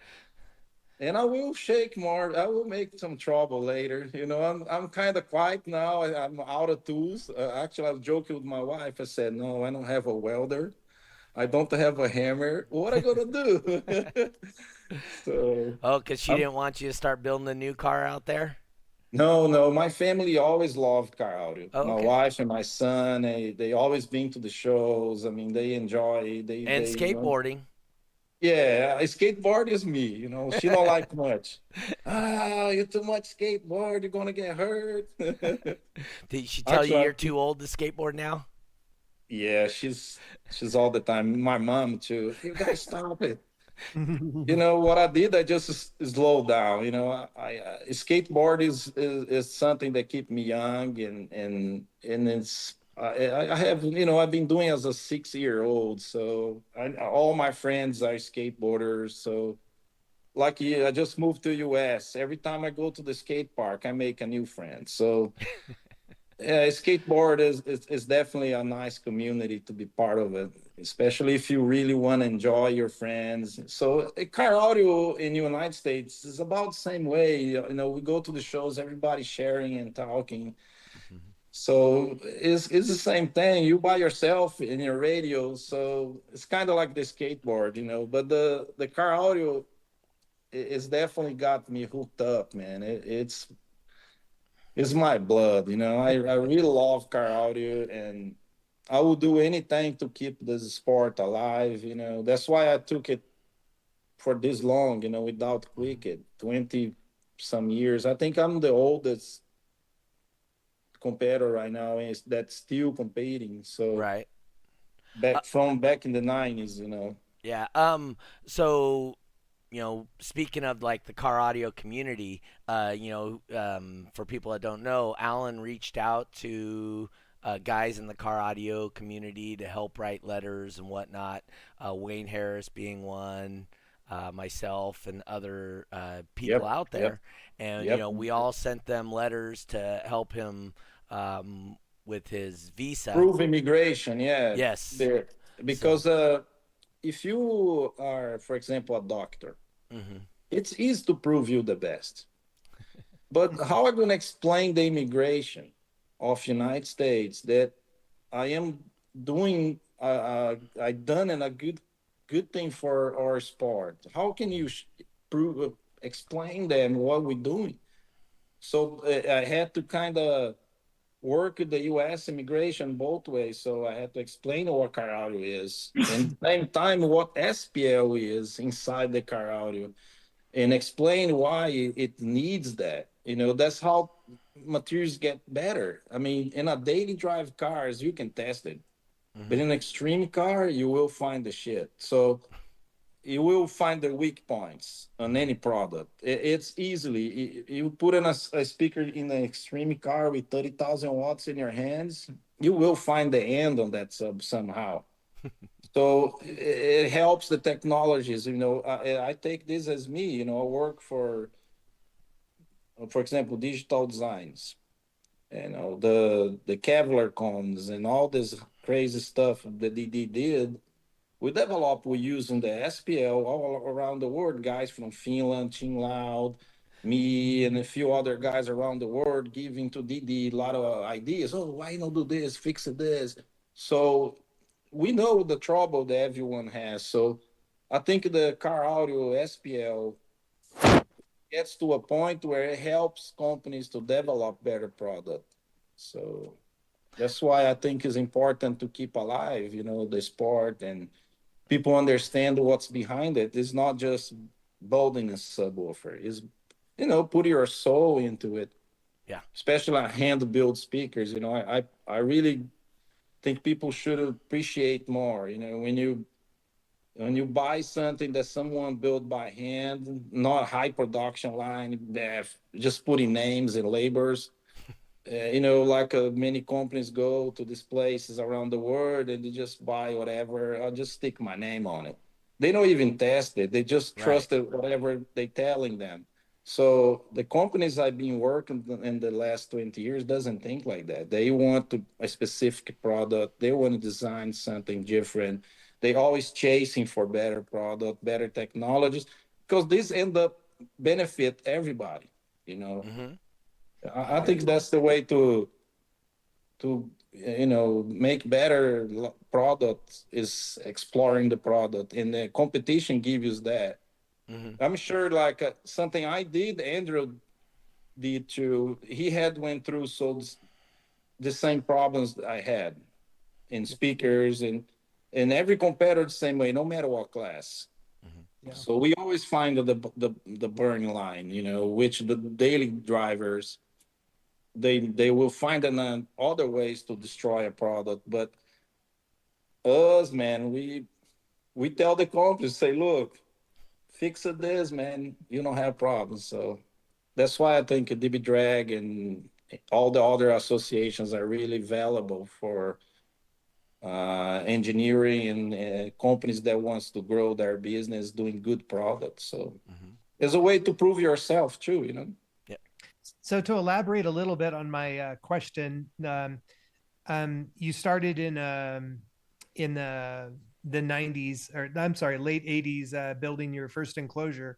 And I will shake more. I will make some trouble later. You know, I'm kind of quiet now. I'm out of tools. Actually, I was joking with my wife. I said, "No, I don't have a welder. I don't have a hammer. What I gonna do?" So Oh, because she I'm didn't want you to start building a new car out there? no, no. My family always loved car audio. Oh, My okay. wife and my son, they always been to the shows. I mean, they enjoy. And You know, skateboarding. yeah. A skateboard is me. You know, she don't like much. Ah, you're too much skateboard. You're gonna get hurt. Did she tell you Actually, you're too old to skateboard now? yeah, she's all the time. My mom too. You gotta stop it. You know what I did? I just slowed down. You know, skateboard is something that keep me young, and it's I have, you know, I've been doing as a 6 year old. So all my friends are skateboarders. So like I just moved to US. Every time I go to the skate park, I make a new friend. So yeah, skateboard is definitely a nice community to be part of it, especially if you really want to enjoy your friends. So car audio in the United States is about the same way. You know, we go to the shows, everybody sharing and talking. Mhm. So it's the same thing. You by yourself in your radio, so it's kind of like the skateboard, you know. But the car audio is definitely got me hooked up, man. It's my blood, you know. I really love car audio, and I will do anything to keep this sport alive, you know. That's why I took it for this long, you know, without Mhm. quit it 20 some years. I think I'm the oldest competitor right now is that's still competing. So Right. Uh, back in the 90s, you know. yeah. So speaking of like the car audio community, for people that don't know, Alan reached out to guys in the car audio community to help write letters and whatnot. Wayne Harris being one, myself and other people Yep, out yep, there, and yep. we all sent them letters to help him with his visa. Prove immigration, yeah. Yes. There So. because if you are, for example, a doctor, Hmm. it's easy to prove you the best. But how am I going to explain the immigration of United States that I am doing? I done and a good thing for our sport. How can you prove explain them what we're doing? So I had to kind of work with the U.S. immigration both ways. So I had to explain what car audio is, and at the same time what SPL is inside the car audio, and explain why it needs that. You know, that's how materials get better. I mean, in a daily drive cars, you can test it, but Hmm. in an extreme car, you will find the shit. So you will find the weak points on Hmm. any product. It's easily you put in a speaker in an extreme car with 30,000 watts in your hands, you will find the end on that sub somehow. So it helps the technologies. You know, I take this as me. You know, I work for example, digital designs. You know, the Kevlar cones and all this crazy stuff that they did. we're using the SPL all around the world, guys from Finland, Ching Loud, me, and a few other guys around the world giving to Didi a lot of ideas. Oh, why not do this? Fix this. So we know the trouble that everyone has. So I think the car audio SPL gets to a point where it helps companies to develop better product. So that's why I think it's important to keep alive, the sport, and people understand what's behind it. It's not just building a subwoofer. It's put your soul into it. Yeah. Especially on hand built speakers. I really think people should appreciate more. When you buy something that someone built by hand, not high production line, just putting names and labels. Like many companies go to these places around the world and they just buy whatever. I'll just stick my name on it. They don't even test it. They just trust it, whatever they telling them. So the companies I've been working in the last 20 years doesn't think like that. They want a specific product. They want to design something different. They always chasing for better product, better technologies, because this end up benefit everybody. Mm-hmm. I think that's the way to make better products is exploring the product, and the competition gives you that. Mm-hmm. I'm sure like something I did, Andrew did too. He had went through the same problems that I had in speakers, and every competitor the same way, no matter what class. Mm-hmm. Yeah. So we always find the burning line, which the daily drivers they will find other ways to destroy a product. But us, man, we tell the companies, say, look, fix it this, man, you don't have problems. So that's why I think DB Drag and all the other associations are really valuable for engineering and companies that wants to grow their business doing good products. So Mm-hmm. it's a way to prove yourself too. Yeah. So to elaborate a little bit on my question, you started in the 90s, or I'm sorry, late 80s, building your first enclosure.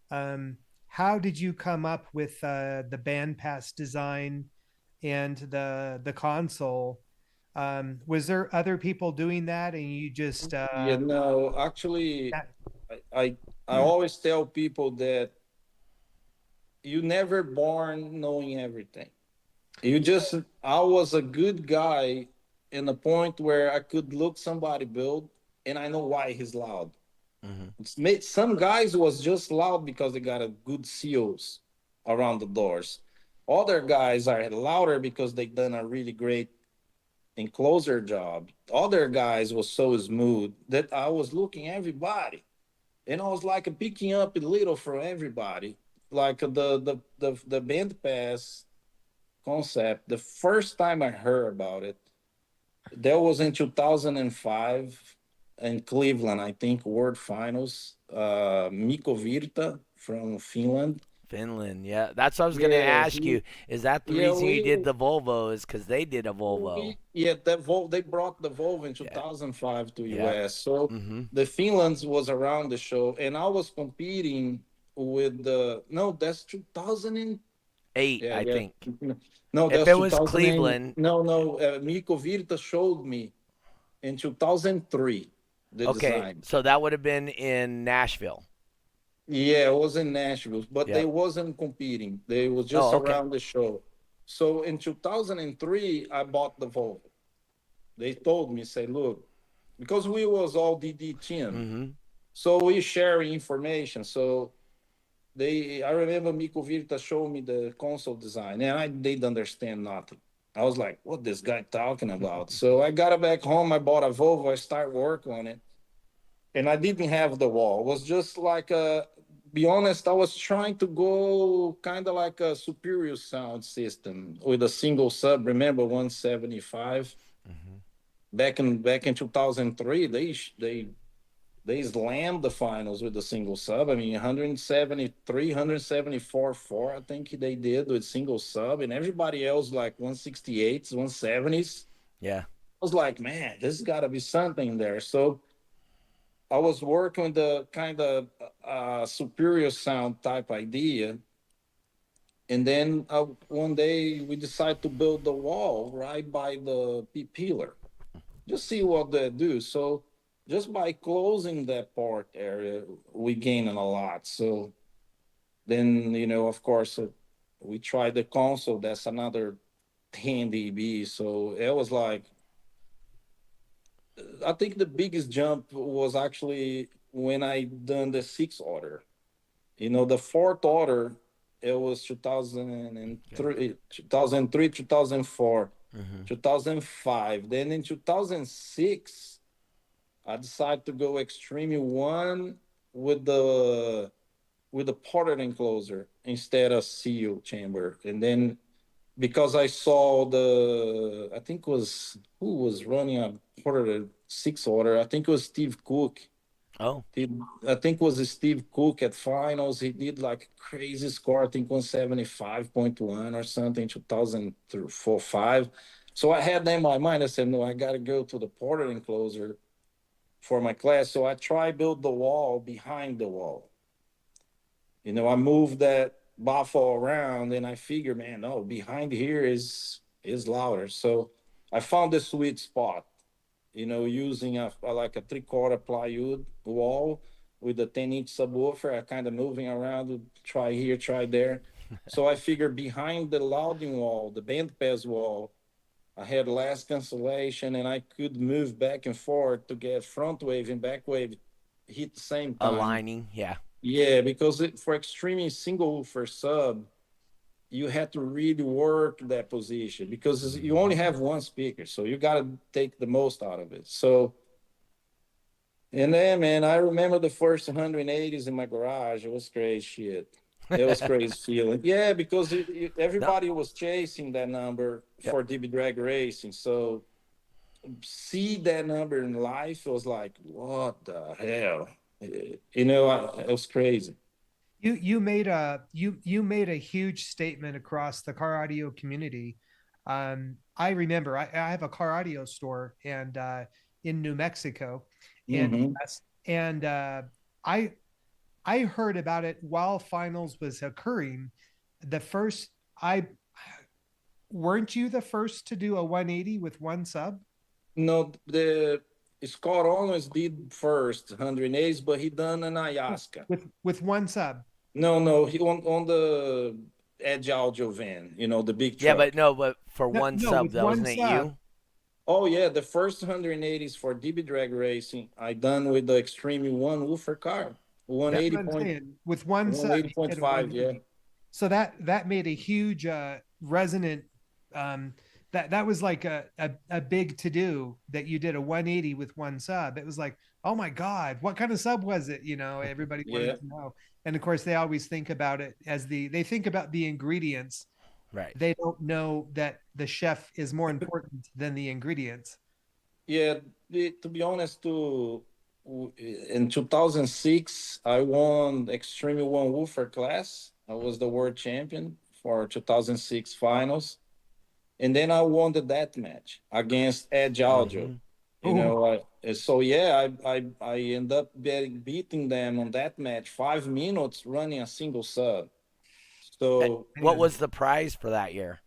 How did you come up with the bandpass design and the console? Was there other people doing that, and you just Actually, I always tell people that you never born knowing everything. I was a good guy in the point where I could look somebody build and I know why he's loud. Mm-hmm. Some guys was just loud because they got a good seals around the doors. Other guys are louder because they done a really great enclosure job. Other guys was so smooth that I was looking everybody, and I was like picking up a little from everybody. Like the band pass concept. The first time I heard about it, that was in 2005 in Cleveland, I think, World Finals. Mikko Virta from Finland. Finland, yeah. That's what I was going to Yeah, ask you. Is that the yeah, reason you did the Volvo? Is because they did a Volvo? they brought the Volvo in Yeah. 2005 to Yeah. US. So Mm-hmm. the Finlands was around the show, and I was competing with that's 2000 and 8, yeah, I yeah. think. No, If that's it was 2000 Cleveland, no. Mikko Virta showed me in 2003 the okay, design. so that would have been in Nashville. Yeah, it was in Nashville, but they Yep. wasn't competing. They was just Oh, okay. around the show. So in 2003, I bought the Volvo. They told me, say, look, because we was all DD team, Mm-hmm. so we share information. So I remember Mikko Virta showed me the console design, and I didn't understand nothing. I was like, what this guy talking about? So I got it back home. I bought a Volvo. I started work on it, and I didn't have the wall. It was just like be honest, I was trying to go kind of like a superior sound system with a single sub. Remember 175? Mm-hmm. Back in 2003, they slammed the finals with a single sub. I mean, 173, 174, 4, I think they did with single sub, and everybody else like 168s, 170s. Yeah. I was like, man, there's got to be something there. So I was working with the kind of superior sound type idea. And then one day we decided to build the wall right by the pillar. Just see what they do. So just by closing that part area, we gained a lot. So then, of course, we tried the console. That's another 10 dB. So it was like, I think the biggest jump was actually when I done the sixth order. The fourth order, it was 2003, 2003, 2004, Mm-hmm. 2005. Then in 2006, I decided to go Extreme One with the ported enclosure instead of seal chamber. And then because I saw I think it was who was running a ported six order. I think it was Steve Cook. Oh, I think it was Steve Cook at finals. He did like crazy score. I think 175.1 or something, 2004, 5. So I had that in my mind. I said, no, I got to go to the ported enclosure for my class. So I try build the wall behind the wall. I moved that baffle around and I figure, man, no, behind here is louder. So I found the sweet spot, using like a 3/4 plywood wall with a 10-inch subwoofer. I kind of moving around to try here, try there. So I figured behind the louding wall, the band pass wall, I had less cancellation and I could move back and forth to get front wave and back wave hit the same time. aligning. Yeah. Yeah, because for extreme single woofer sub, you had to really work that position because you only have one speaker, so you got to take the most out of it. So, and then, man, I remember the first 180s in my garage. It was crazy shit. It was crazy feeling. Yeah, because No. everybody was chasing that number Yep. for DB drag racing. So, see that number in life, it was like, what the hell? It was crazy. You made a huge statement across the car audio community. I remember I have a car audio store and in New Mexico, and Hmm. and I I heard about it while finals was occurring. The first I weren't you the first to do a 180 with one sub No, the Scott always did first 180s, but he done an ayahuasca. with one sub? No, he on the Edge Audio van, the big Yeah, but truck. no, but for No, one no, sub with though, one isn't it sub. you? Oh yeah, the first 180s for DB drag racing, I done with the Extreme One woofer car, Yep. That's 180 what I'm point saying. With one sub, you did a 180.5. Yeah, 180. So that made a huge resonant. That was like a big to do that you did a 180 with one sub. It was like, oh my god, what kind of sub was it? Everybody yeah, wanted to know. And of course, they always think about it as they think about the ingredients. Right. They don't know that the chef is more important than the ingredients. yeah. To be honest, in 2006, I won Extreme One woofer class. I was the world champion for 2006 finals. And then I won the death match against Edge Audio. Mm-hmm. Oh, So yeah, I end up beating them on that match 5 minutes running a single sub. So What man. was the prize for that year?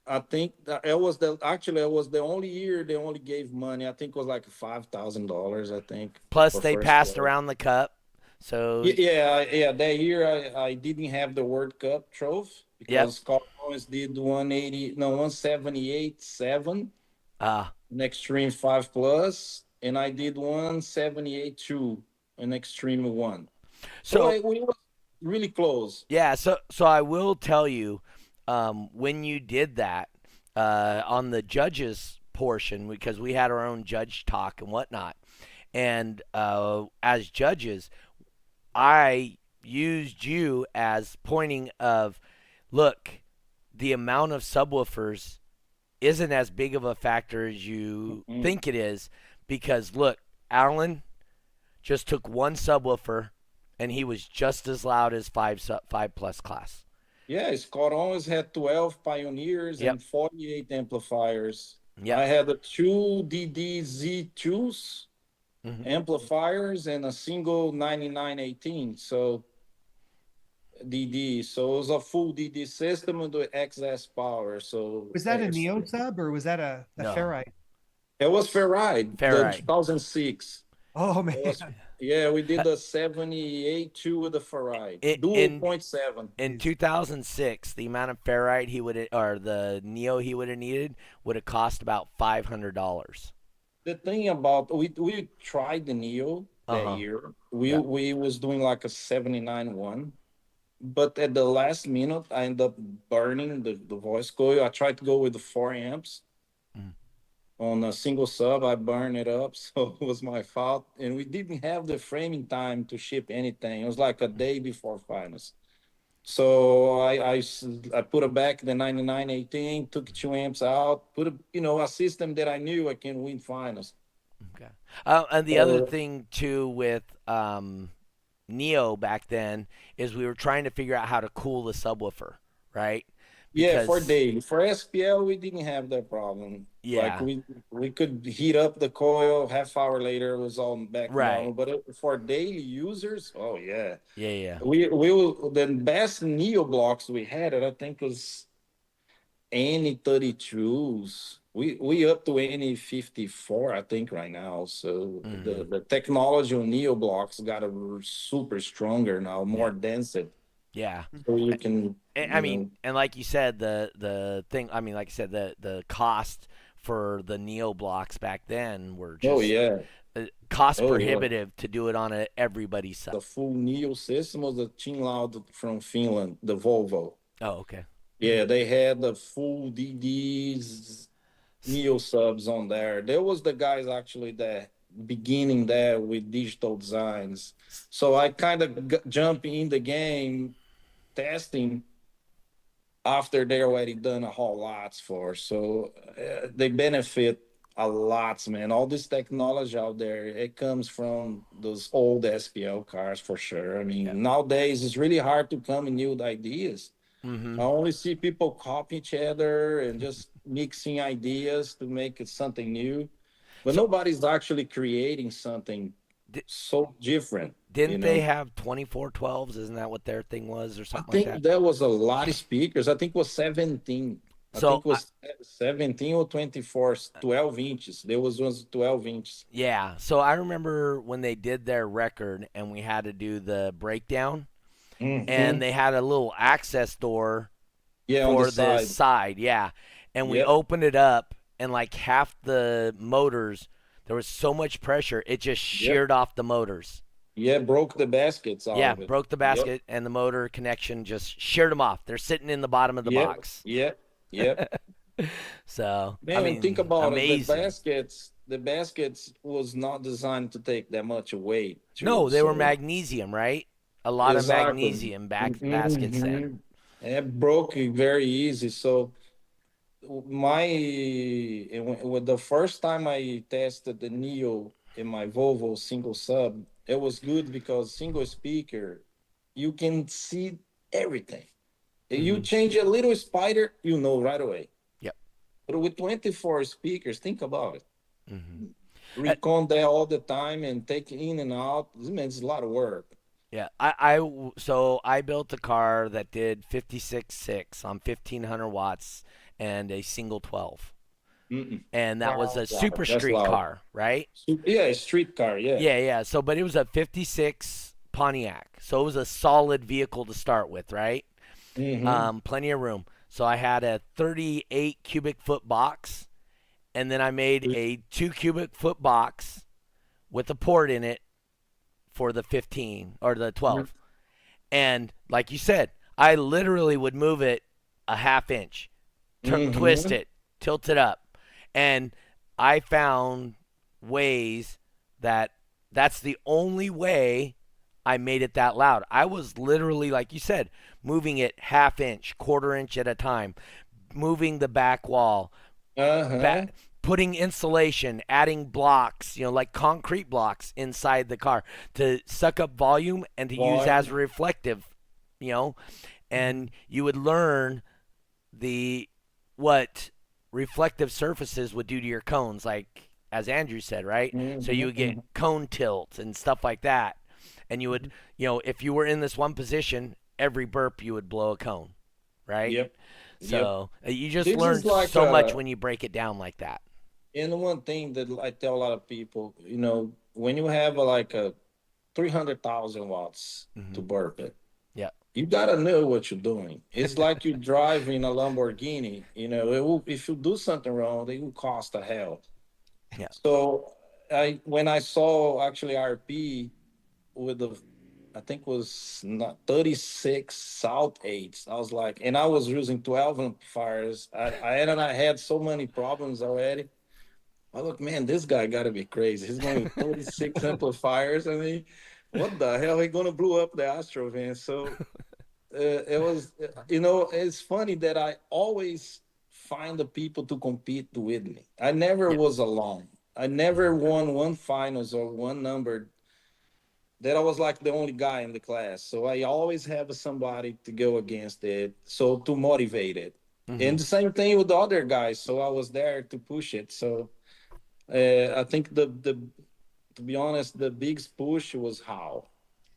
I think that it was the only year they only gave money. I think it was like $5,000. I think Plus, for they first passed place. around the cup. So, Yeah. That year I didn't have the World Cup trophy yep. because Scott Owens did 180, no 178.7 Uh, in Extreme 5 Plus, and I did 178.2 in Extreme 1. So so we was really close. yeah. So I will tell you, when you did that on the judges portion, because we had our own judge talk and whatnot, and as judges, I used you as pointing of, look, the amount of subwoofers isn't as big of a factor as you Mhm. think it is, because look, Alan just took one subwoofer and he was just as loud as five plus class. Yeah, Scott Owens had 12 Pioneers Yep. and 48 amplifiers. Yep. I had the two DDZ2s amplifiers, and a single 9918. So DD. So it was a full DD system with the XS power. So Was that a Neo sub or was that a No. ferrite? it was Ferrite, the Ferrite. 2006. Oh man. It was, yeah, we did the 78 2 with the Ferrite. Dual In 0.7. in 2006, the amount of ferrite he would or the Neo he would have needed would have cost about $500. The thing about we tried the Neo that year. We was doing like a 79 one. But at the last minute, I ended up burning the voice coil. I tried to go with the 4 amps on a single sub. I burned it up, so it was my fault. And we didn't have the framing time to ship anything. It was like a day before finals. So I put it back the 9918, took 2 amps out, put a system that I knew I can win finals. Okay. And the other thing too with Neo back then is we were trying to figure out how to cool the subwoofer, right? Yeah, for SPL we didn't have that problem. Yeah, like we could heat up the coil. Half hour later it was all back normal. But for daily users, oh yeah, yeah. We the best Neo blocks we had, I think, was NE32s. We up to NE54, I think, right now. So the technology on Neo blocks got a super stronger now, more dense. Yeah. So you can. I mean, and like you said, the thing. I mean, like I said, the cost for the Neo blocks back then were just cost prohibitive to do it on everybody side. The full Neo system was the Chinloud from Finland, the Volvo. Oh, okay. Yeah, they had the full DDs, Neo subs on there. There was the guys actually that beginning there with digital designs. So I kind of jump in the game testing after they already done a whole lots for. So they benefit a lot, man. All this technology out there, it comes from those old SPL cars for sure. I mean, nowadays it's really hard to come in new ideas. I only see people copy each other and just mixing ideas to make it something new. But nobody's actually creating something so different. Didn't they have 2412s? Isn't that what their thing was or something like that? I think there was a lot of speakers. I think it was 17. I think it was 17 or 24, 12 inches. There was ones 12 inches. Yeah. So I remember when they did their record and we had to do the breakdown. And they had a little access door for the side. Yeah. And we opened it up, and like half the motors, there was so much pressure, it just sheared off the motors. Yeah, broke the baskets out of it. Broke the basket, and the motor connection just sheared them off. They're sitting in the bottom of the box. So, man, I mean, think about amazing. it. The baskets was not designed to take that much weight. No, they were magnesium, right? A lot of magnesium baskets then. It broke very easy. So the first time I tested the Neo in my Volvo single sub, it was good because single speaker, you can see everything. You change a little spider, you know right away. Yep. But with 24 speakers, think about it. Recon there all the time and take in and out. This means a lot of work. Yeah, so I built a car that did 56.6 on 1500 watts and a single 12. And that was a super street car, right? Yeah, a street car, yeah. Yeah. So, but it was a 56 Pontiac. So it was a solid vehicle to start with, right? Plenty of room. So I had a 38 cubic foot box, and then I made a 2 cubic foot box with a port in it for the 15 or the 12. And like you said, I literally would move it a half inch, twist it, tilt it up. And I found ways that's the only way I made it that loud. I was literally, like you said, moving it half inch, quarter inch at a time, moving the back wall, putting insulation, adding blocks, like concrete blocks inside the car to suck up volume and to use as reflective, and you would learn what reflective surfaces would do to your cones. Like as Andrew said, right? So you would get Mm-hmm. cone tilt and stuff like that. And you would, if you were in this one position, every burp you would blow a cone, right? Yep. Yep. So you just This learn is like so much when you break it down like that. and one thing that I tell a lot of people, when you have like a 300,000 watts Hmm. to burp it, Yeah. you gotta know what you're doing. It's like you driving a Lamborghini. If you do something wrong, it will cost a hell. Yeah. So when I saw actually RP with I think was not 36 South eights, I was like, and I was using 12 amplifiers. I had so many problems already. I look, man, this guy got to be crazy. He's going with 36 amplifiers. I mean, what the hell? He gonna blow up the Astro van. So it was, it's funny that I always find the people to compete with me. I never Yeah. was alone. I never won one finals or one number that I was like the only guy in the class. So I always have somebody to go against it. So to motivate it. Hmm. And the same thing with the other guys. So I was there to push it. So I think the to be honest, the biggest push was how,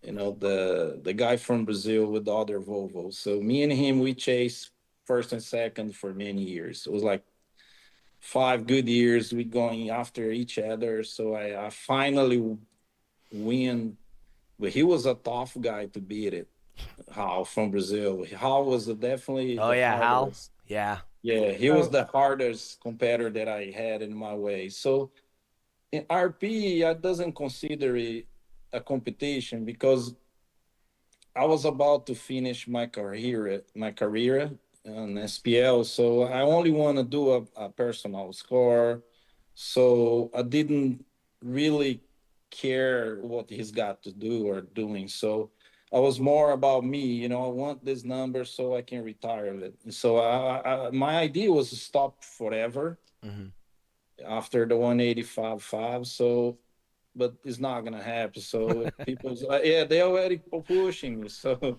the guy from Brazil with the other Volvo. So me and him, we chased first and second for many years. It was like 5 good years we going after each other. So I finally win. But he was a tough guy to beat it. How from Brazil. How was definitely Oh the yeah, Hal. hardest. Yeah. Yeah, he was So the hardest competitor that I had in my way. So in RP, I doesn't consider it a competition because I was about to finish my career on SPL. So I only want to do a personal score. So I didn't really care what he's got to do or doing. So I was more about me. I want this number so I can retire it. So my idea was to stop forever Hmm. after the 185.5. So, but it's not gonna happen. So people, yeah, they already pushing me. So,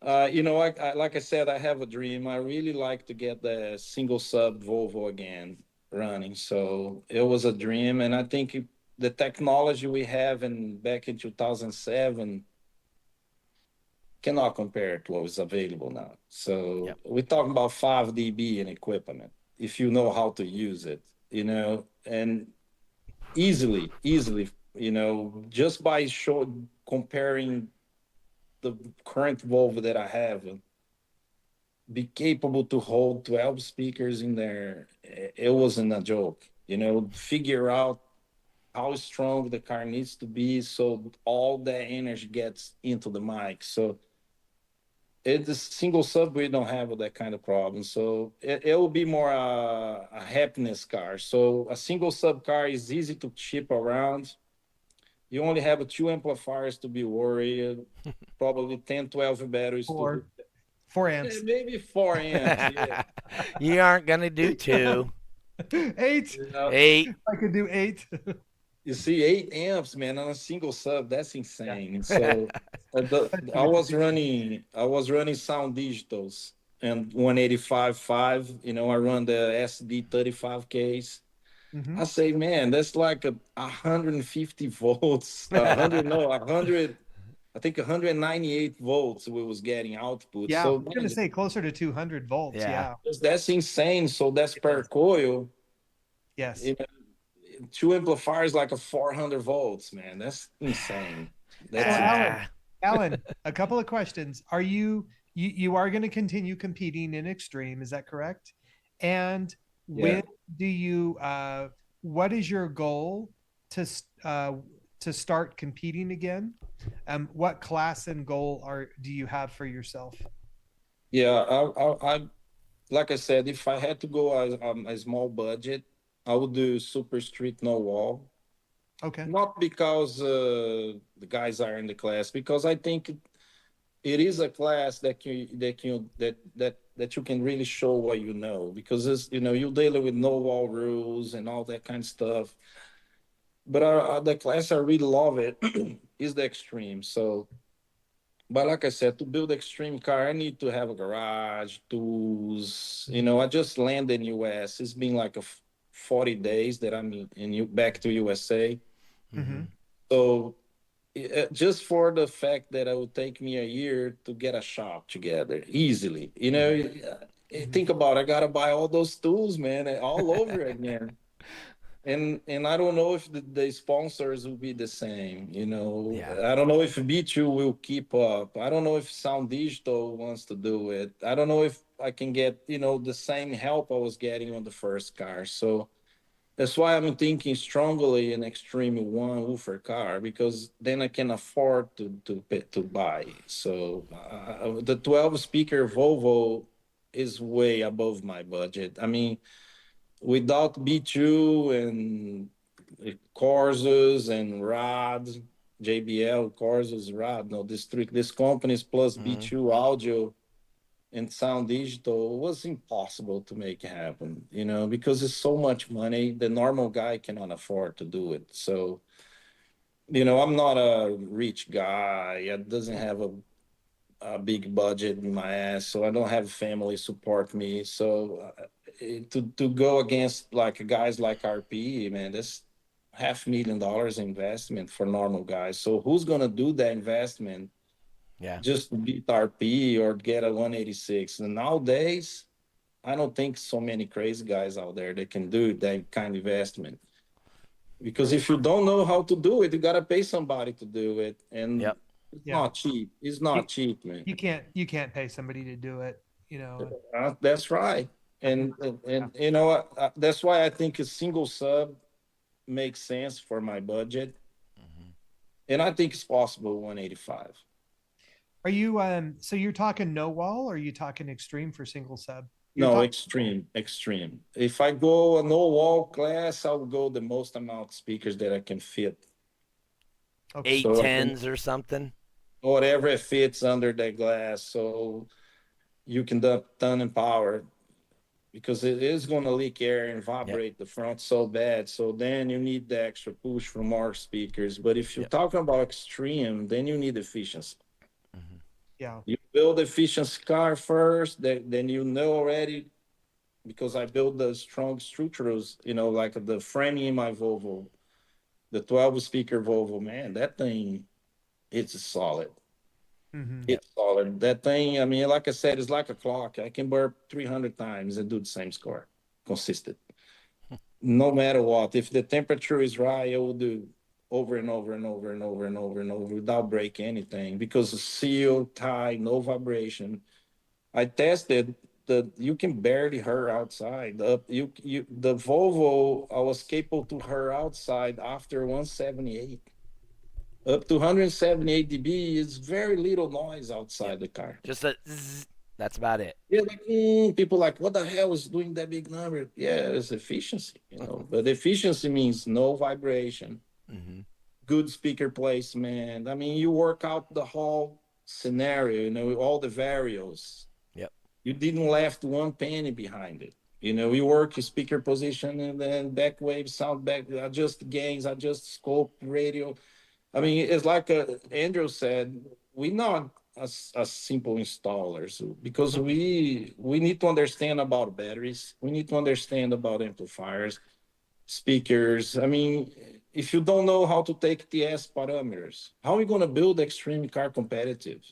like I said, I have a dream. I really like to get the single sub Volvo again running. So it was a dream, and I think the technology we have in back in 2007 cannot compare to what is available now. So Yep. we're talking about 5 dB in equipment if you know how to use it, and easily, just by comparing the current Volvo that I have, be capable to hold 12 speakers in there. It wasn't a joke, figure out how strong the car needs to be so all the energy gets into the mic. So it's a single sub, we don't have that kind of problem. So it will be more a happiness car. So a single sub car is easy to ship around. You only have two amplifiers to be worried, probably 10, 12 batteries to four amps. maybe 4 amps. Yeah. You aren't gonna do two. Eight. You know, 8. I could do eight. you see 8 amps, man, on a single sub, that's Yeah. insane. So I was running sound digitals and 185.5. I run the SD 35 case. I Hmm. say, man, that's like 150 volts, 100, no, 100, I think 198 volts we was getting output. Yeah, I So was gonna man, say closer to 200 volts. Yeah. Yeah. that's insane. So that's per coil. Yes. You know, two amplifiers like a 400 volts, man. That's insane. So That's Alan, insane. Ah. a couple of questions. Are you are going to continue competing in Extreme? Is that correct? And Yeah. when do you what is your goal to to start competing again? What class and goal do you have for yourself? Yeah. I like I said, if I had to go a small budget, I would do Super Street No Wall. Okay. Not because the guys are in the class, because I think it is a class that you can really show what you know, because you're dealing with no wall rules and all that kind of stuff. But the class I really love it is the extreme. So, but like I said, to build extreme car, I need to have a garage, tools. I just landed in US. It's been like 40 days that I'm back to USA. Mm-hmm. So just for the fact that it would take me a year to get a shop together easily, think about it, I gotta buy all those tools, man, all over again. And I don't know if the sponsors will be the same. Yeah. I don't know if B2 will keep up. I don't know if Sound Digital wants to do it. I don't know if I can get the same help I was getting on the first car. So that's why I'm thinking strongly an Extreme One woofer car, because then I can afford to buy. So the 12 speaker Volvo is way above my budget. I mean, without B2 and Corsas and rods, JBL, Corsas, rod, no, this companies plus B2 audio and Sound Digital was impossible to make happen, because it's so much money. The normal guy cannot afford to do it. So, I'm not a rich guy. I doesn't have a big budget in my ass, so I don't have family support me. So to go against like guys like RP, man, that's $500,000 investment for normal guys. So who's gonna do that investment Yeah. just to beat RP or get a 186? And nowadays, I don't think so many crazy guys out there that can do that kind of investment. Because if you don't know how to do it, you gotta pay somebody to do it, and Yep. it's Yeah. not cheap. It's not cheap, man. You can't pay somebody to do it, That's right. And that's why I think a single sub makes sense for my budget, and I think it's possible 185. Are you so you're talking no wall, or are you talking extreme for single sub? No, extreme. If I go a no wall class, I'll go the most amount of speakers that I can fit. Okay. 810s or something. Whatever it fits under that glass, so you can do ton and power, because it is going to leak air and vibrate the front so bad. So then you need the extra push from more speakers. But if you're talking about extreme, then you need efficiency. Yeah. You build efficiency car first, then already, because I build the strong structures, like the framing in my Volvo, the 12 speaker Volvo, man, that thing, it's solid. Mm-hmm. It's solid. That thing, I mean, like I said, it's like a clock. I can burp 300 times and do the same score, consistent. No matter what. If the temperature is right, I will do over and over and over and over and over and over without breaking anything, because it's sealed, tight, no vibration. I tested you can barely hear outside. The Volvo, I was capable to hear outside after 178. Up to 178 dB is very little noise outside the car. Just a zzz, that's about it. Yeah, like, people like, what the hell is doing that big number? Yeah, it's efficiency, But efficiency means no vibration, good speaker placement. I mean, you work out the whole scenario, all the variables. Yep. You didn't left one penny behind it. You work your speaker position and then back wave, sound back, adjust gains, adjust scope, radio. I mean, it's like Andrew said, we're not as simple installers, because we need to understand about batteries. We need to understand about amplifiers, speakers. I mean, if you don't know how to take TS parameters, how are you going to build extreme car competitive?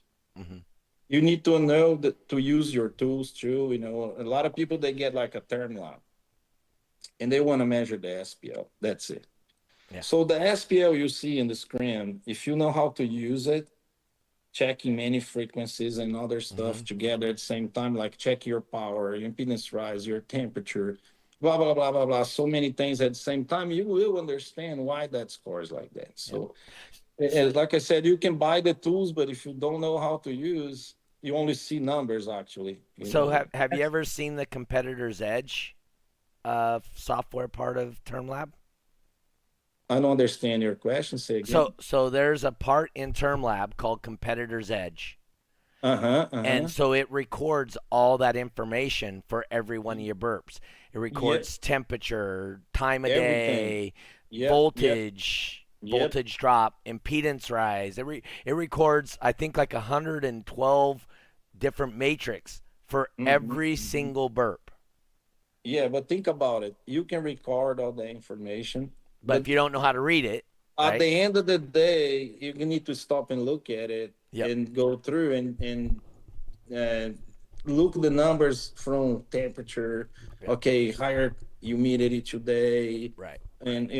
You need to know to use your tools too. A lot of people, they get like a term lab and they want to measure the SPL. That's it. Yeah. So the SPL you see in the screen, if you know how to use it, checking many frequencies and other stuff together at the same time, like check your power, your impedance rise, your temperature, blah, blah, blah, blah, blah, so many things at the same time, you will understand why that scores like that. So, like I said, you can buy the tools, but if you don't know how to use, you only see numbers, actually. So have you ever seen the Competitor's Edge software part of TermLab? I don't understand your question. Say again. So there's a part in TermLab called Competitor's Edge. And so it records all that information for every one of your burps. It records temperature, time of day, voltage, voltage drop, impedance rise. It records, I think, like 112 different matrix for every single burp. Yeah, but think about it. You can record all the information, But but if you don't know how to read it, at the right? end of the day, you need to stop and look at it Yep. and go through and uh, look the numbers from temperature. Yep. Okay, higher humidity today, Right. and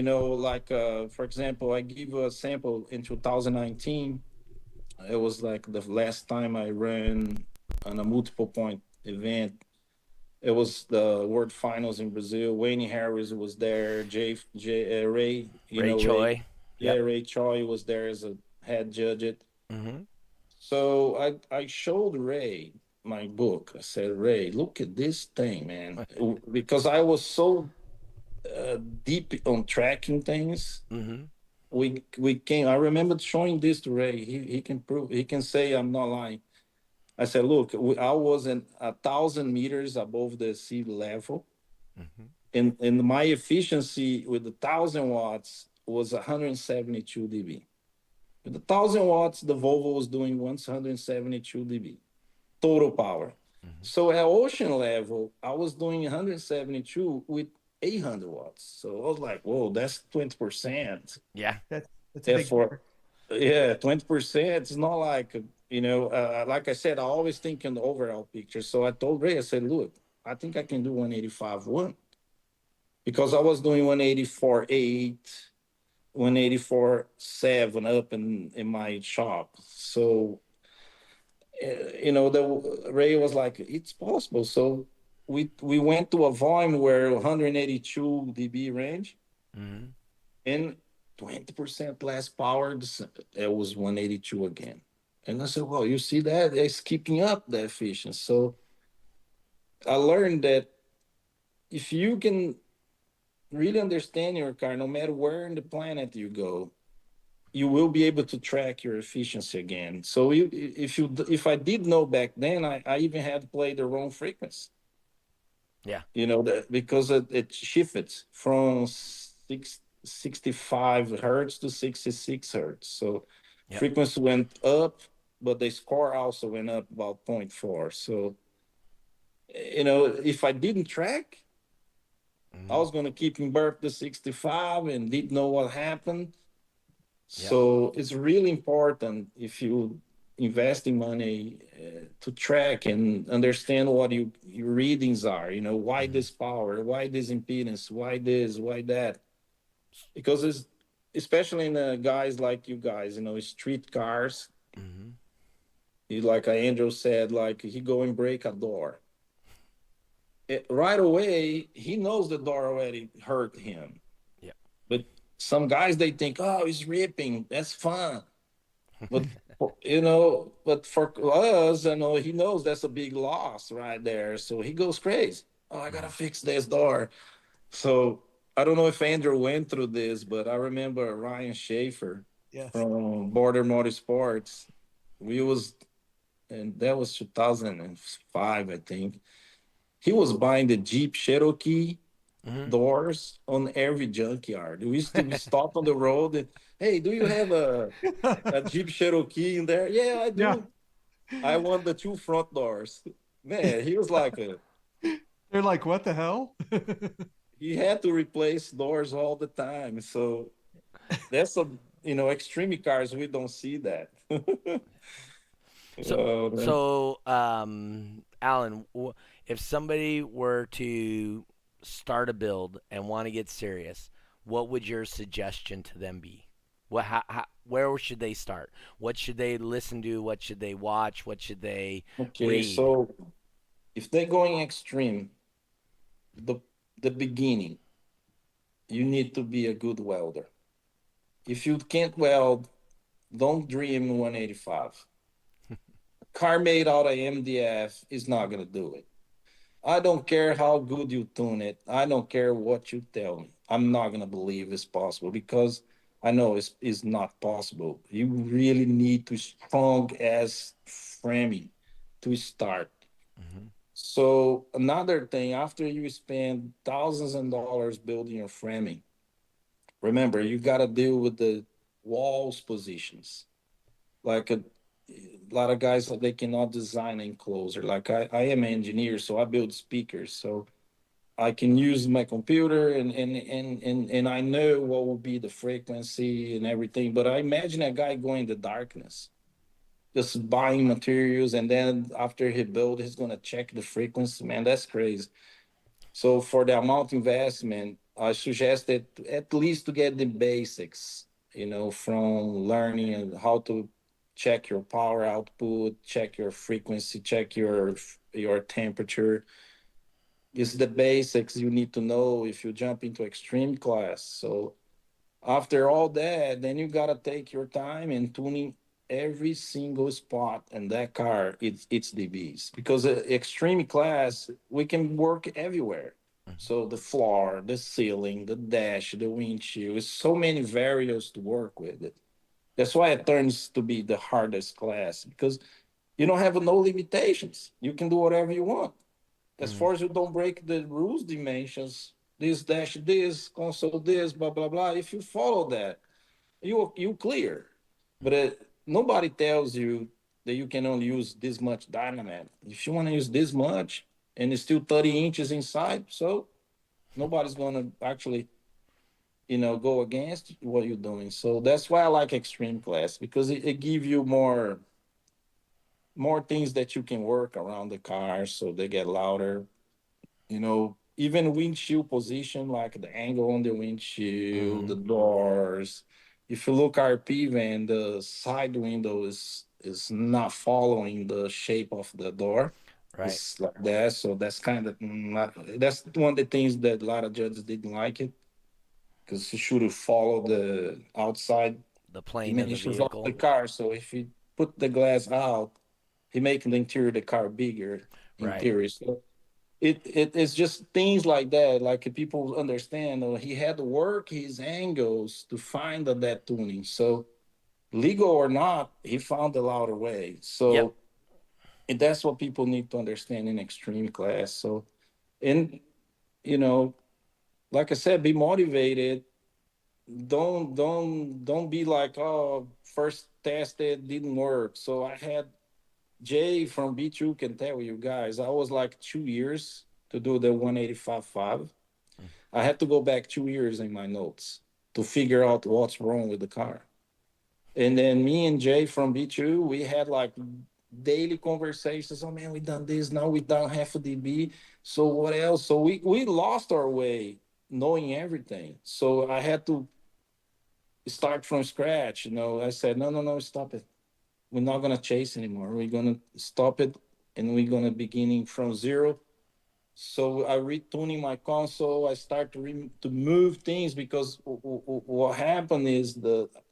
like for example, I give you a sample in 2019. It was like the last time I ran on a multiple point event. It was the World Finals in Brazil. Wayne Harris was there. Ray, Ray Ray, Choi. yeah, Yep. Ray Choi was there as a head judge. It. Mm-hmm. So I showed Ray my book. I said, Ray, look at this thing, man, because I was so deep on tracking things. Mm-hmm. We came. I remember showing this to Ray. He can prove. He can say I'm not lying. I said, look, I was in 1,000 meters above the sea level, Mm-hmm. and my efficiency with 1,000 watts was 172 dB. With 1,000 watts, the Volvo was doing 172 dB total power. Mm-hmm. So at ocean level, I was doing 172 with 800 watts. So I was like, whoa, that's 20%. Yeah. That's a big Therefore, difference. yeah, 20%. It's not like, like I said, I always think in the overall picture. So I told Ray, I said, look, I think I can do 185.1 because I was doing 184.8, 184.7 up in my shop. So, the Ray was like, it's possible. So we went to a volume where 182 dB range Mm-hmm. and 20% less power. It was 182 again. And I said, well, you see that? It's keeping up the efficiency. So I learned that if you can really understand your car, no matter where in the planet you go, you will be able to track your efficiency again. So if I did know back then, I even had played the wrong frequency. Yeah. Because it shifted from 65 hertz to 66 hertz. So Yep. frequency went up, but the score also went up about zero point 0.4. So, if I didn't track, I Mm-hmm. was going to keep him burp to 65 and didn't know what happened. Yep. So it's really important if you investing money to track and understand what your readings are. Why Mm-hmm. this power, why this impedance, why this, why that, because it's especially in guys like you guys, street cars. Mm-hmm. Like Angel said, like he go and break a door. Right away, he knows the door already hurt him. Yep. But some guys they think, oh, he's ripping, that's fun. But but for us, he knows that's a big loss right there. So he goes crazy. Oh, I gotta Mm-hmm. fix this door. So I don't know if Andrew went through this, but I remember Ryan Schaefer Yes. from Border Motorsports. We was, and that was 2005, I think. He was buying the Jeep Cherokee Mm-hmm. doors on every junkyard. We used to be stopped on the road and, hey, do you have a Jeep Cherokee in there? Yeah, I Yeah. do. I want the two front doors. Man, he was like They're like, what the hell? he had to replace doors all the time. So that's extreme cars. We don't see that. So, Man. Alan, if somebody were to start a build and want to get serious, what would your suggestion to them be? Where should they start? What should they listen to? What should they watch? What should they Okay, read? so if they're going extreme, the the beginning, you need to be a good welder. If you can't weld, don't dream 185. Car made out of MDF is not gonna do it. I don't care how good you tune it. I don't care what you tell me. I'm not gonna believe it's possible because I know it's not possible. You really need to strong as framing to start. Mm-hmm. So another thing, after you spend thousands of dollars building your framing, remember you got to deal with the walls positions. Like a lot of guys, they cannot design enclosure. Like I am an engineer, so I build speakers. So I can use my computer and I know what will be the frequency and everything. But I imagine a guy going in the darkness, just buying materials, and then after he build, he's gonna check the frequency. Man, that's crazy. So for the amount investment, I suggest that at least to get the basics, from learning how to check your power output, check your frequency, check your temperature. It's the basics you need to know if you jump into extreme class. So after all that, then you gotta take your time and tuning every single spot in that car. It's DBs because extreme class we can work everywhere. So the floor, the ceiling, the dash, the windshield, it's so many variables to work with. That's why it turns to be the hardest class because you don't have no limitations. You can do whatever you want as Mhm. far as you don't break the rules dimensions. This dash this console this blah blah blah. If you follow that, you clear. But nobody tells you that you can only use this much dynamite. If you want to use this much and it's still 30 inches inside, so nobody's gonna actually go against what you're doing. So that's why I like extreme class because it gives you more things that you can work around the car so they get louder. Even windshield position, like the angle on the windshield, the Mhm. doors. If you look RP van, the side window is not following the shape of the door. Right. It's like that. So that's kind of not, that's one of the things that a lot of judges didn't like it because you should have followed the outside The plane of the dimensions of the vehicle. car. So if you put the glass out, he making the interior of the car bigger in Right. theory. So it's just things like that. Like people understand, he had to work his angles to find that tuning. So legal or not, he found a louder way. Yep. So and that's what people need to understand in extreme class. So and you know, like I said, be motivated. Don't be like, oh, first test it didn't work. So I had Jay from B2 can tell you guys, I was like 2 years to do the 185.5. I had to go back 2 years in my notes to figure out what's wrong with the car. And then me and Jay from B2, we had like daily conversations. Oh man, we done this. Now we done half a dB. So what else? So we lost our way knowing everything. So I had to start from scratch. I said, no, no, no, stop it. We're not gonna chase anymore. We're gonna stop it, and we're gonna beginning from zero. So I retuning my console. I start to move things because what happened is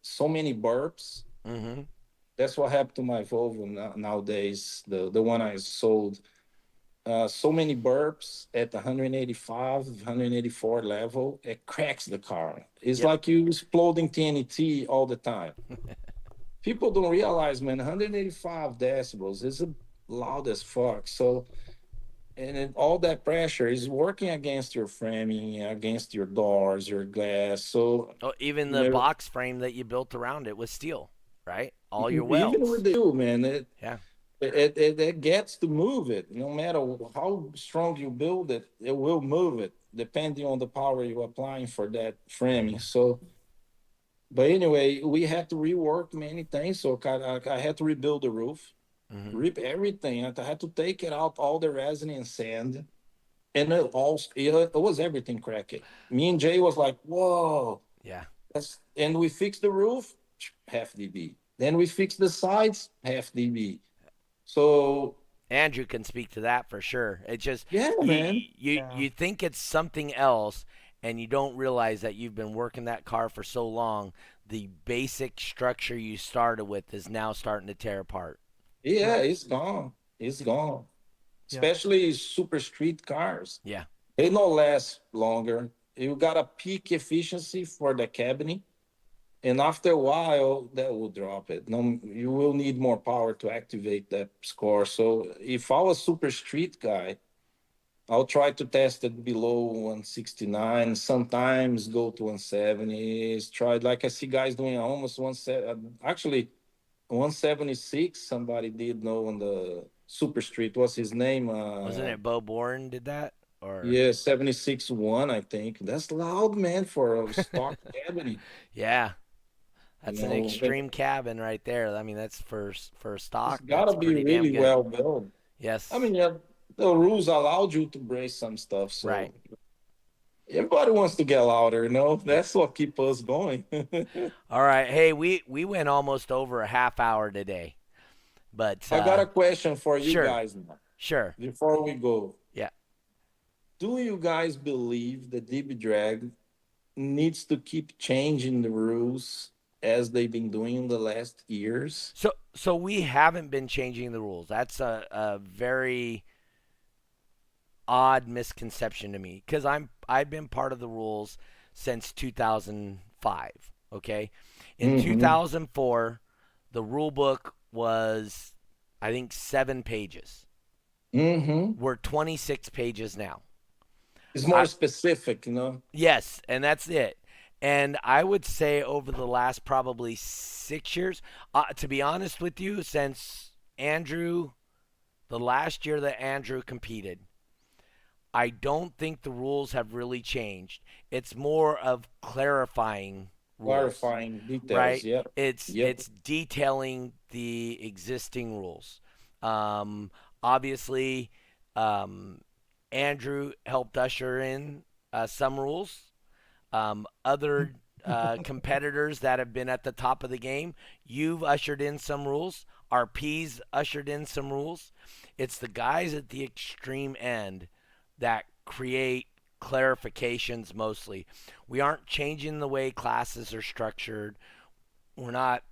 so many burps. Mhm. That's what happened to my Volvo nowadays. The one I sold. So many burps at 185, 184 level. It cracks the car. It's Yep. like you exploding TNT all the time. People don't realize, man, 185 decibels is loud as fuck. So, all that pressure is working against your framing, against your doors, your glass. So, Oh, even you the know, box frame that you built around it was steel, right? All your even with welds. the man, Yeah. it gets to move it. No matter how strong you build it, it will move it depending on the power you're applying for that framing. So, but anyway, we had to rework many things. So, I had to rebuild the roof, Mhm. rip everything. I had to take it out, all the resin and sand, and it was everything cracking. Me and Jay was like, "Whoa, Yeah. and we fixed the roof, half dB. Then we fixed the sides, half dB. So Andrew can speak to that for sure. It's just yeah, you man, you Yeah. you think it's something else and you don't realize that you've been working that car for so long. The basic structure you started with is now starting to tear apart. yeah, Right. it's gone. It's gone. Yep. Especially super street cars, Yeah. they don't last longer. You got a peak efficiency for the cabinet. And after a while, that will drop it. No, you will need more power to activate that score. So if I was super street guy, I'll try to test it below 169. Sometimes go to 170. Try like I see guys doing almost 170. Actually, 176. Somebody did know on the super street. What's his name? Wasn't it Bo Bourne did that? or Yeah, 76.1, I think. That's loud, man, for a stock cavity. yeah, You that's an know, extreme cabin right there. I mean, that's for a it's stock. gotta That's be pretty damn really good. well built. I Yes, mean, yeah, the rules allowed you to brace some stuff, right. so everybody wants to get louder, you know? Yeah. That's what keeps us going. All right. Hey, we went almost over a half hour today, but I got a question for you sure, guys now. sure. Before we go, Yeah. do you guys believe that DB Drag needs to keep changing the rules as they've been doing in the last years? So we haven't been changing the rules. That's a very odd misconception to me because I've been part of the rules since 2005. Okay, in Mm-hmm. 2004, the rule book was I think 7 pages. Mm-hmm. We're 26 pages now. It's more I specific, you know? Yes, and that's it. And I would say over the last probably 6 years, to be honest with you, since Andrew, the last year that Andrew competed, I don't think the rules have really changed. It's more of clarifying rules, Clarifying details. right? Yep. It's Yep. it's detailing the existing rules. Obviously, um, Andrew helped usher in some rules. Other competitors that have been at the top of the game, you've ushered in some rules. RP's ushered in some rules. It's the guys at the extreme end that create clarifications mostly. We aren't changing the way classes are structured. We're not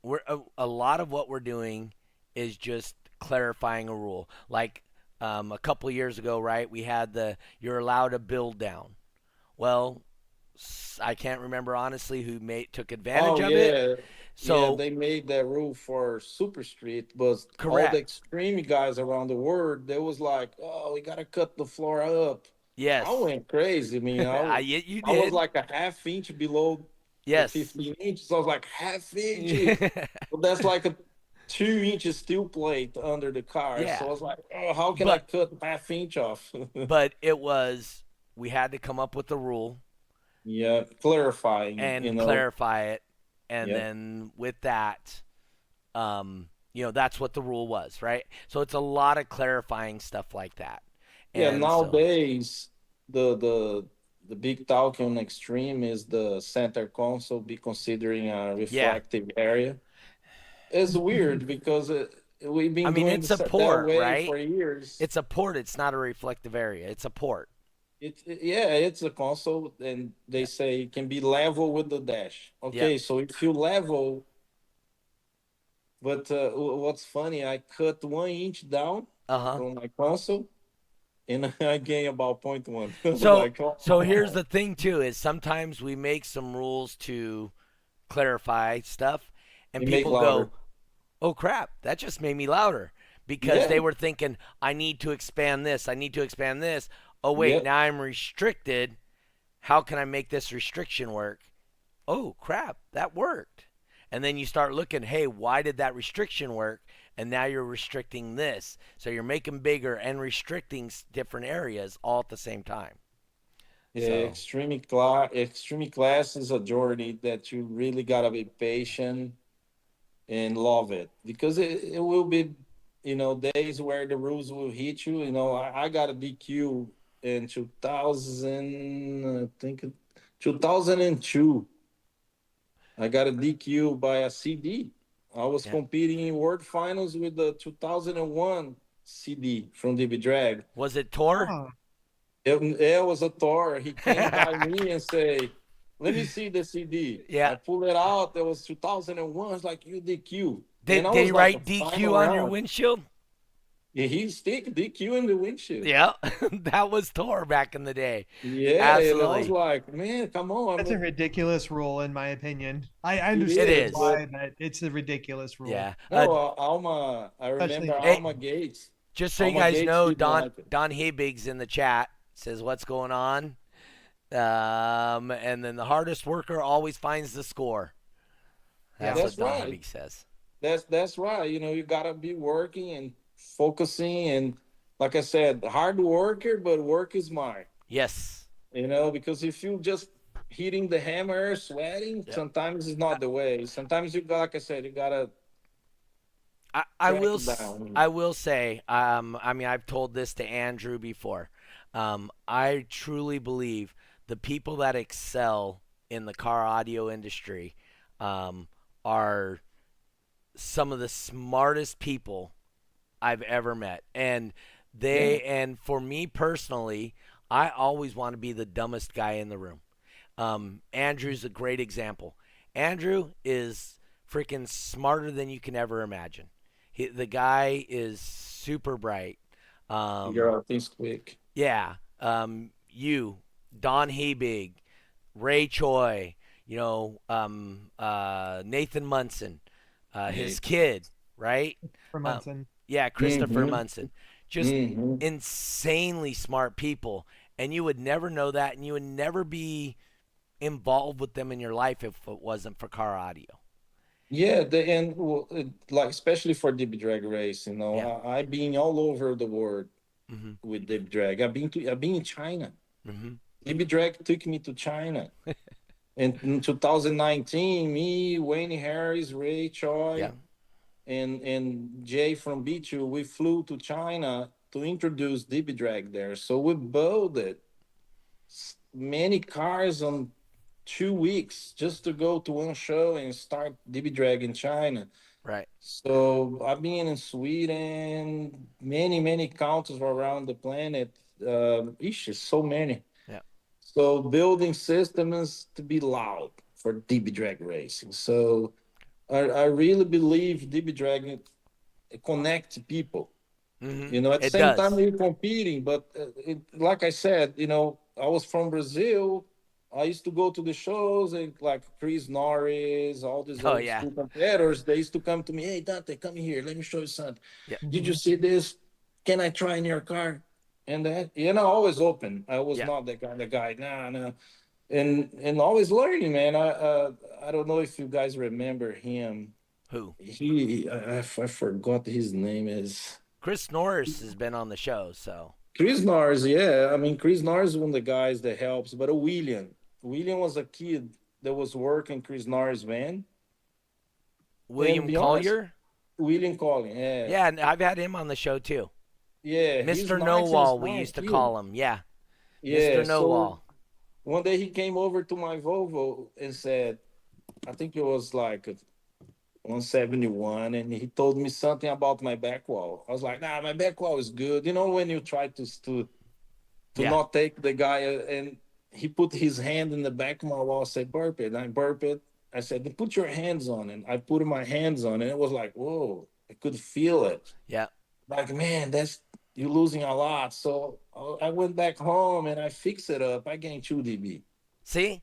we're a lot of what we're doing is just clarifying a rule. Like a couple years ago, right? We had the you're allowed to build down. Well, I can't remember honestly who took advantage Oh of it. yeah. Yeah, So they made that rule for Super Street, but all the correct. extreme guys around the world, they was like, "Oh, we gotta cut the floor up." I Yes, went crazy. I mean, you I was did. like a half inch below the Yes. 15 inches. So I was like half inch. But that's like a 2 inches steel plate under the car. So Yeah, I was like, oh, how can I but cut half inch off? it was we had to come up with a rule Yeah, clarifying, you and know. clarify it, and Yep. then with that, that's what the rule was, right? So it's a lot of clarifying stuff like that, Yeah, and so nowadays the big talk on extreme is the center console be considering a yeah, reflective area. It's weird because we've I been mean doing it's a that port, way right? for years. It's a port. It's not a reflective area. It's a port. Yeah, it's a console, and they Yeah. say it can be level with the dash. Yep. Okay, so if you level, but what's funny, I cut 1 inch down Uh huh. from my console, and I gain about point 0.1. I was So like, oh, so here's the thing too is sometimes we make some rules to clarify stuff, and you make people go, louder. "Oh crap, that just made me louder," because Yeah, they were thinking, "I need to expand this. I need to expand this." Oh wait, yeah, now I'm restricted. How can I make this restriction work? Oh crap, that worked. And then you start looking, hey, why did that restriction work? And now you're restricting this. So you're making bigger and restricting different areas all at the same time. yeah. So, Extreme class is a journey that you really gotta be patient and love it because it will be, days where the rules will hit you. I got a DQ in 2000, I think 2002. I got a DQ by a CD. I was yeah. competing in World Finals with the 2001 CD from DB Drag. Was it Tor? Oh, It was a Thor. He came by me and say, "Let me see the CD." Yeah. I pulled it out. That was 2001. It's like you DQ, and I Did he was like a write final DQ on your round. windshield? Yeah, he stick DQ in the windshield. Yeah. That was Tor back in the day. Yeah, and I was Absolutely. like, man, come on. that's a ridiculous rule, in my opinion. I It It understand is, is. but why, but it's a ridiculous rule, Yeah. no, Alma. I especially remember Hey, Alma Gates. just so you Alma guys Gates know, didn't Don like it. Don Hebig's in the chat says what's going on. And then the hardest worker always finds the score. yeah. That's what That's Don right. Hebig says. That's right. You gotta be working and focusing, and like I said, hard worker, but work is smart. Yes. Because if you just hitting the hammer, sweating, Yep. sometimes it's not the way. Sometimes you got, like I said, you gotta I track will it down. I will say, I mean, I've told this to Andrew before. I truly believe the people that excel in the car audio industry are some of the smartest people I've ever met. Yeah, And for me personally, I always want to be the dumbest guy in the room. Andrew's a great example. Andrew is freaking smarter than you can ever imagine. The guy is super bright. figure Um, out things quick. yeah. You, Don Hebig, Ray Choi, Nathan Munson, Yeah. his kid, right? For Um, Munson. yeah, Christopher Mm-hmm. Munson. Just Mm-hmm. insanely smart people. And you would never know that, and you would never be involved with them in your life if it wasn't for car audio. Yeah, like especially for deep drag race, Yeah. I've been all over the world Mhm. with deep drag. I've been in China. Mhm. Deep drag took me to China. And in 2019, me, Wayne Harris, Ray Yeah. Choi, and Jay from B2, we flew to China to introduce DB Drag there. So we built many cars on 2 weeks just to go to one show and start DB Drag in China. Right. So I've been in Sweden, many countries around the planet. So many. Yeah. So building systems to be loud for DB Drag racing. So I really believe DB Drag connect people. Mhm. At the It same time does. you're competing, but like I said, I was from Brazil. I used to go to the shows and like Chris Norris, all these Oh old yeah. school competitors. They used to come to me, "Hey Dante, come here. Let me show you something. Yeah. Did you Mhm. see this? Can I try in your car?" And that, always open. I was Yeah. not that kind of guy. Nah, nah. And always learning, man. I don't know if you guys remember him. Who? I forgot his name is. Chris Norris has been on the show, so Chris Norris, yeah. I mean, Chris Norris is one of the guys that helps, but William. William was a kid that was working Chris Norris' van. And William be honest, Collier. William Collin, yeah. Yeah, and I've had him on the show too. Yeah, he's Mr. nice and Knowall, we smart used to kid. call him. Yeah, Mr. Yeah, so Knowall. one day he came over to my Volvo and said, I think it was like 171, and he told me something about my back wall. I was like, nah, my back wall is good. When you try to Yeah. not take the guy and he put his hand in the back of my wall, said, burp it. And I burp it. I said, then put your hands on it. I put my hands on it. It was like, whoa, I could feel it. Yeah. Like, man, you're losing a lot. So I went back home and I fixed it up. I gained 2 dB. See?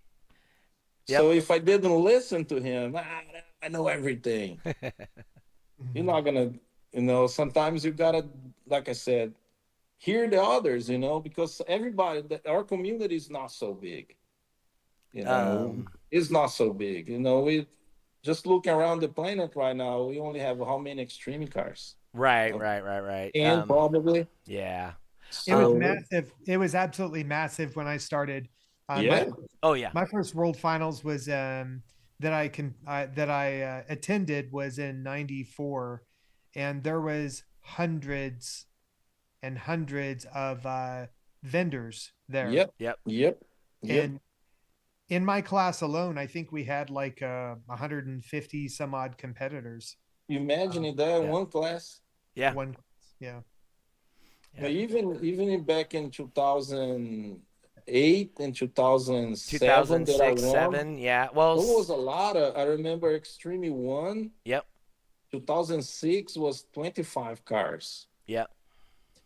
Yep. So if I didn't listen to him, I know everything. You're not gonna, sometimes you gotta, like I said, hear the others, because our community is not so big. Um. It's not so big. We just looking around the planet right now, we only have how many extreme cars? Right. Right. Right. Right. And probably. Yeah. It was So, massive. It was absolutely massive when I started. yeah. Oh yeah. My first World Finals was that I attended was in '94, and there was hundreds and hundreds of vendors there. Yep. Yep. Yep. Yep. And in my class alone, I think we had like 150 some odd competitors. You imagine that Yeah. one class. Yeah. One, yeah. But even back in 2008 and 2007 that I 2006, won, 7. Yeah. Well. there was a lot of. I remember Extreme One. Yep. 2006 was 25 cars. Yep.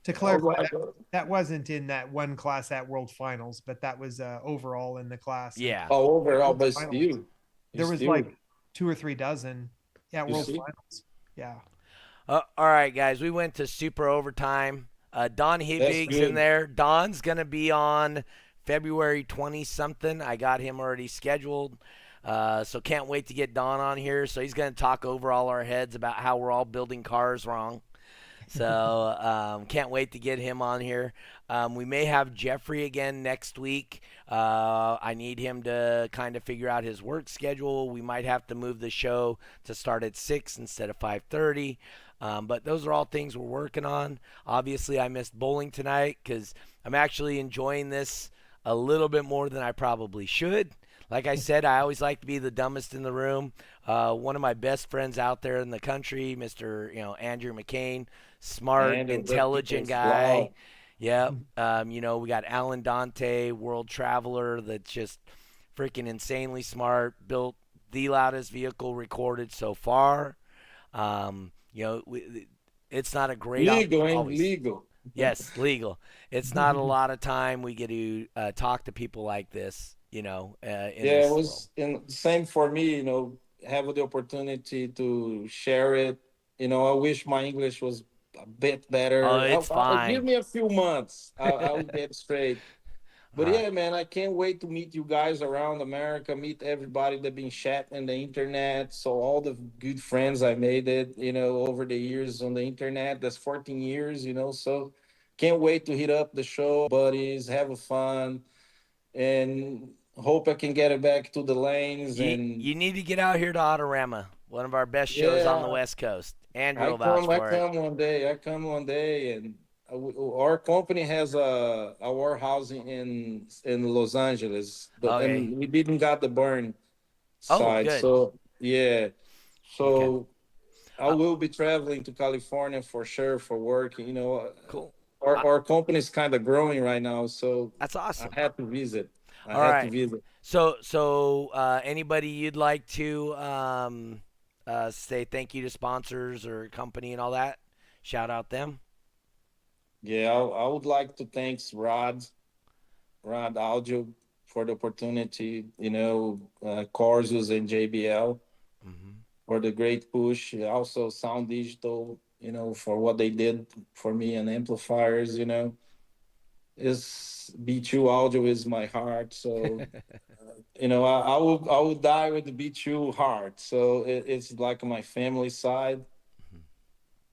To I was clarify, like, that wasn't in that one class at World Finals, but that was overall in the class. Yeah. oh, overall, but Finals. still, There was still, like 2 or 3 dozen at You World see? Finals. Yeah. All right, guys. We went to super overtime. Don Hebig's in good. there. Don's gonna be on February 20 something. I got him already scheduled. So can't wait to get Don on here. So he's gonna talk over all our heads about how we're all building cars wrong. So can't wait to get him on here. We may have Jeffrey again next week. I need him to kind of figure out his work schedule. We might have to move the show to start at 6 instead of 5:30. But those are all things we're working on. Obviously, I missed bowling tonight because I'm actually enjoying this a little bit more than I probably should. Like I said, I always like to be the dumbest in the room. One of my best friends out there in the country, Mr. Andrew McCain, smart, And intelligent guy. wow. Yep. We got Alan Dante, world traveler, that's just freaking insanely smart. Built the loudest vehicle recorded so far. It's not a great Legal, ain't always. legal. Yes, legal. It's not a lot of time we get to talk to people like this, in Yeah, this it world. was same for me, have the opportunity to share it. I wish my English was a bit Oh, better. it's Give fine. me a few months. I'll get straight. All But right. yeah, man, I can't wait to meet you guys around America, meet everybody that been chatting on the internet. So all the good friends I made over the years on the internet. That's 14 years. So can't wait to hit up the show, buddies, have a fun, and hope I can get it back to the lanes. You And you need to get out here to Autorama, one of our best shows on the yeah, West Coast. Andrew I will vouch come, I for it. come one day. I come one day, and our company has a warehouse in Los Angeles, but Okay. and we didn't got the burn Oh, side. good. So yeah, Okay. so I Uh, will be traveling to California for sure for work. cool. Our Uh, our company is kind of growing right now, so that's I awesome. had to visit. I All had to right. visit. So anybody you'd like to say thank you to sponsors or company and all that? Shout out them. Yeah, I would like to thank Rod Audio for the opportunity. Corsus and JBL Hmm. for the great push. Also, Sound Digital, for what they did for me and amplifiers. Is B2 Audio is my heart. So I will die with the B2 heart. So it's like my family side.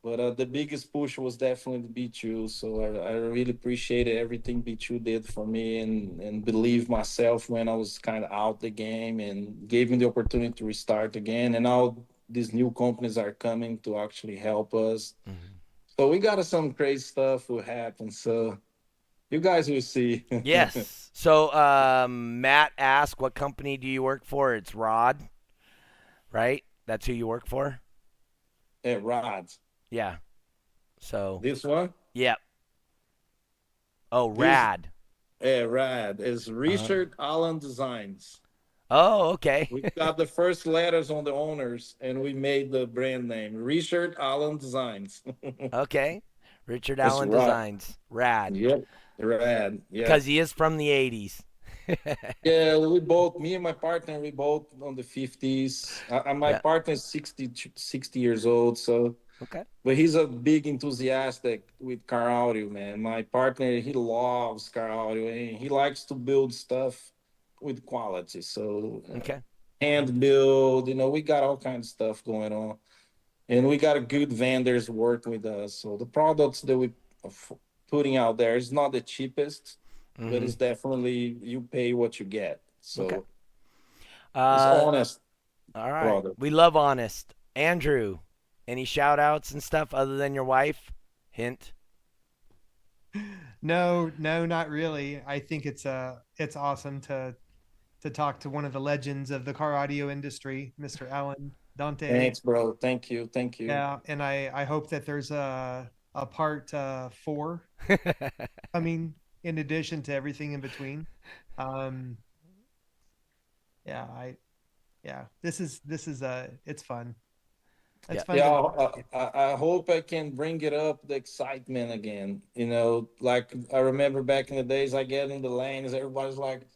But the biggest push was definitely the B2. So I really appreciated everything B2 did for me and believe myself when I was kind of out the game and gave me the opportunity to restart again. And now these new companies are coming to actually help us. Hmm. So we got some crazy stuff will happen. So you guys will see. Yes. So Matt asked, "What company do you work for?" It's Rod, right? That's who you work for. At Rods. Yeah. So This one? yeah. Oh, This Rad. Rad is Uh-huh. Richard Allen Designs. Oh, okay. We got the first letters on the owners and we made the brand name Richard Allen Designs. Okay. Richard That's Allen right. Designs. Rad. Yep. Rad. Yeah. Because he is from the 80s. Yeah, me and my partner, we both on the 50s. My Yeah. partner is 60 years old. So, Okay. but he's a big enthusiastic with car audio, man. My partner, he loves car audio and he likes to build stuff with quality. So, Okay. hand build, we got all kinds of stuff going on. And we got a good vendors working with us. So the products that we are putting out there is not the cheapest, but Hmm. it's definitely you pay what you get. Okay. So it's Uh, honest all right. product. We love honest. Andrew, any shout outs and stuff other than your wife? Hint. No, no, not really. I think it's awesome to talk to one of the legends of the car audio industry, Mr. Alan Dante. Thanks, bro. Thank you. Thank you. Yeah, and I hope that there's a part 4 coming in addition to everything in between. Um, yeah, this is it's fun. It's Yeah. fun Yeah, to I hope I can bring it up the excitement again. Like I remember back in the days, I get in the lanes, everybody's like,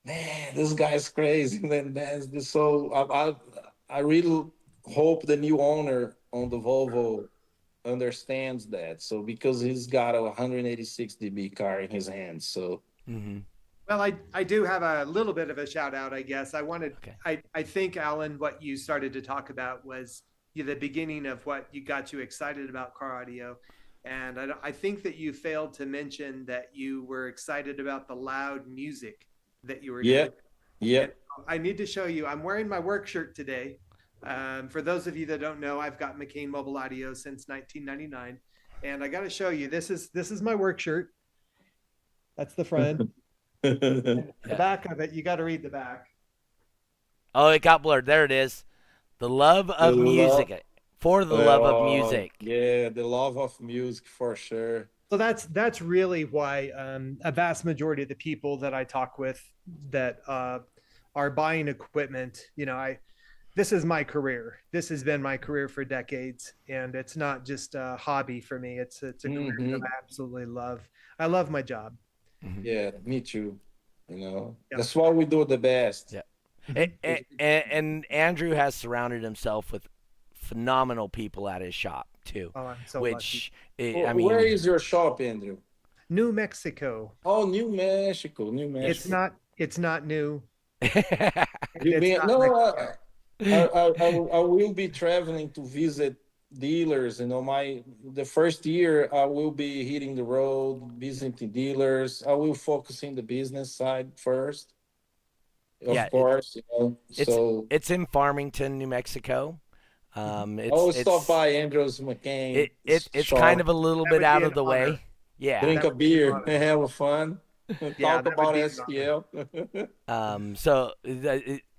"Man, this guy's crazy." And then that's the so I really hope the new owner on the Volvo understands that. So because he's got a 186 dB car in his hands, so Hmm. Well, I do have a little bit of a shout out, I guess. Okay. I think, Alan, what you started to talk about was the beginning of what you got you excited about car audio. And I think that you failed to mention that you were excited about the loud music that you were Yeah, doing. yeah. And I need to show you, I'm wearing my work shirt today. For those of you that don't know, I've got McCain Mobile Audio since 1999. And I got to show you, this is my work shirt. That's the front. And the Yeah. back of it, you got to read the back. Oh, it got blurred. There it is. The love The of love, music. For the love of music. yeah, the love of music for sure. So that's really why a vast majority of the people that I talk with that are buying equipment, this is my career. This has been my career for decades, and it's not just a hobby for me. It's a career that I absolutely love. I love my job. Yeah, me too. Yeah. That's why we do the best. Yeah. And Andrew has surrounded himself with phenomenal people at his shop too. Oh, I'm so which lucky. I mean, Where is your shop, Andrew? New Mexico. Oh, New Mexico, New Mexico. It's not new. You It's mean not no? Mexico. I will be traveling to visit dealers. The first year I will be hitting the road, visiting dealers. I will focus in the business side first, yeah, of course. So it's in Farmington, New Mexico. I will stop by Andrew's McCain it's kind shop, of a little That bit would be out an of the honor. way. Yeah. drink That a would be an beer, honor. and have fun, Yeah, talk that would about be an honor. STL. So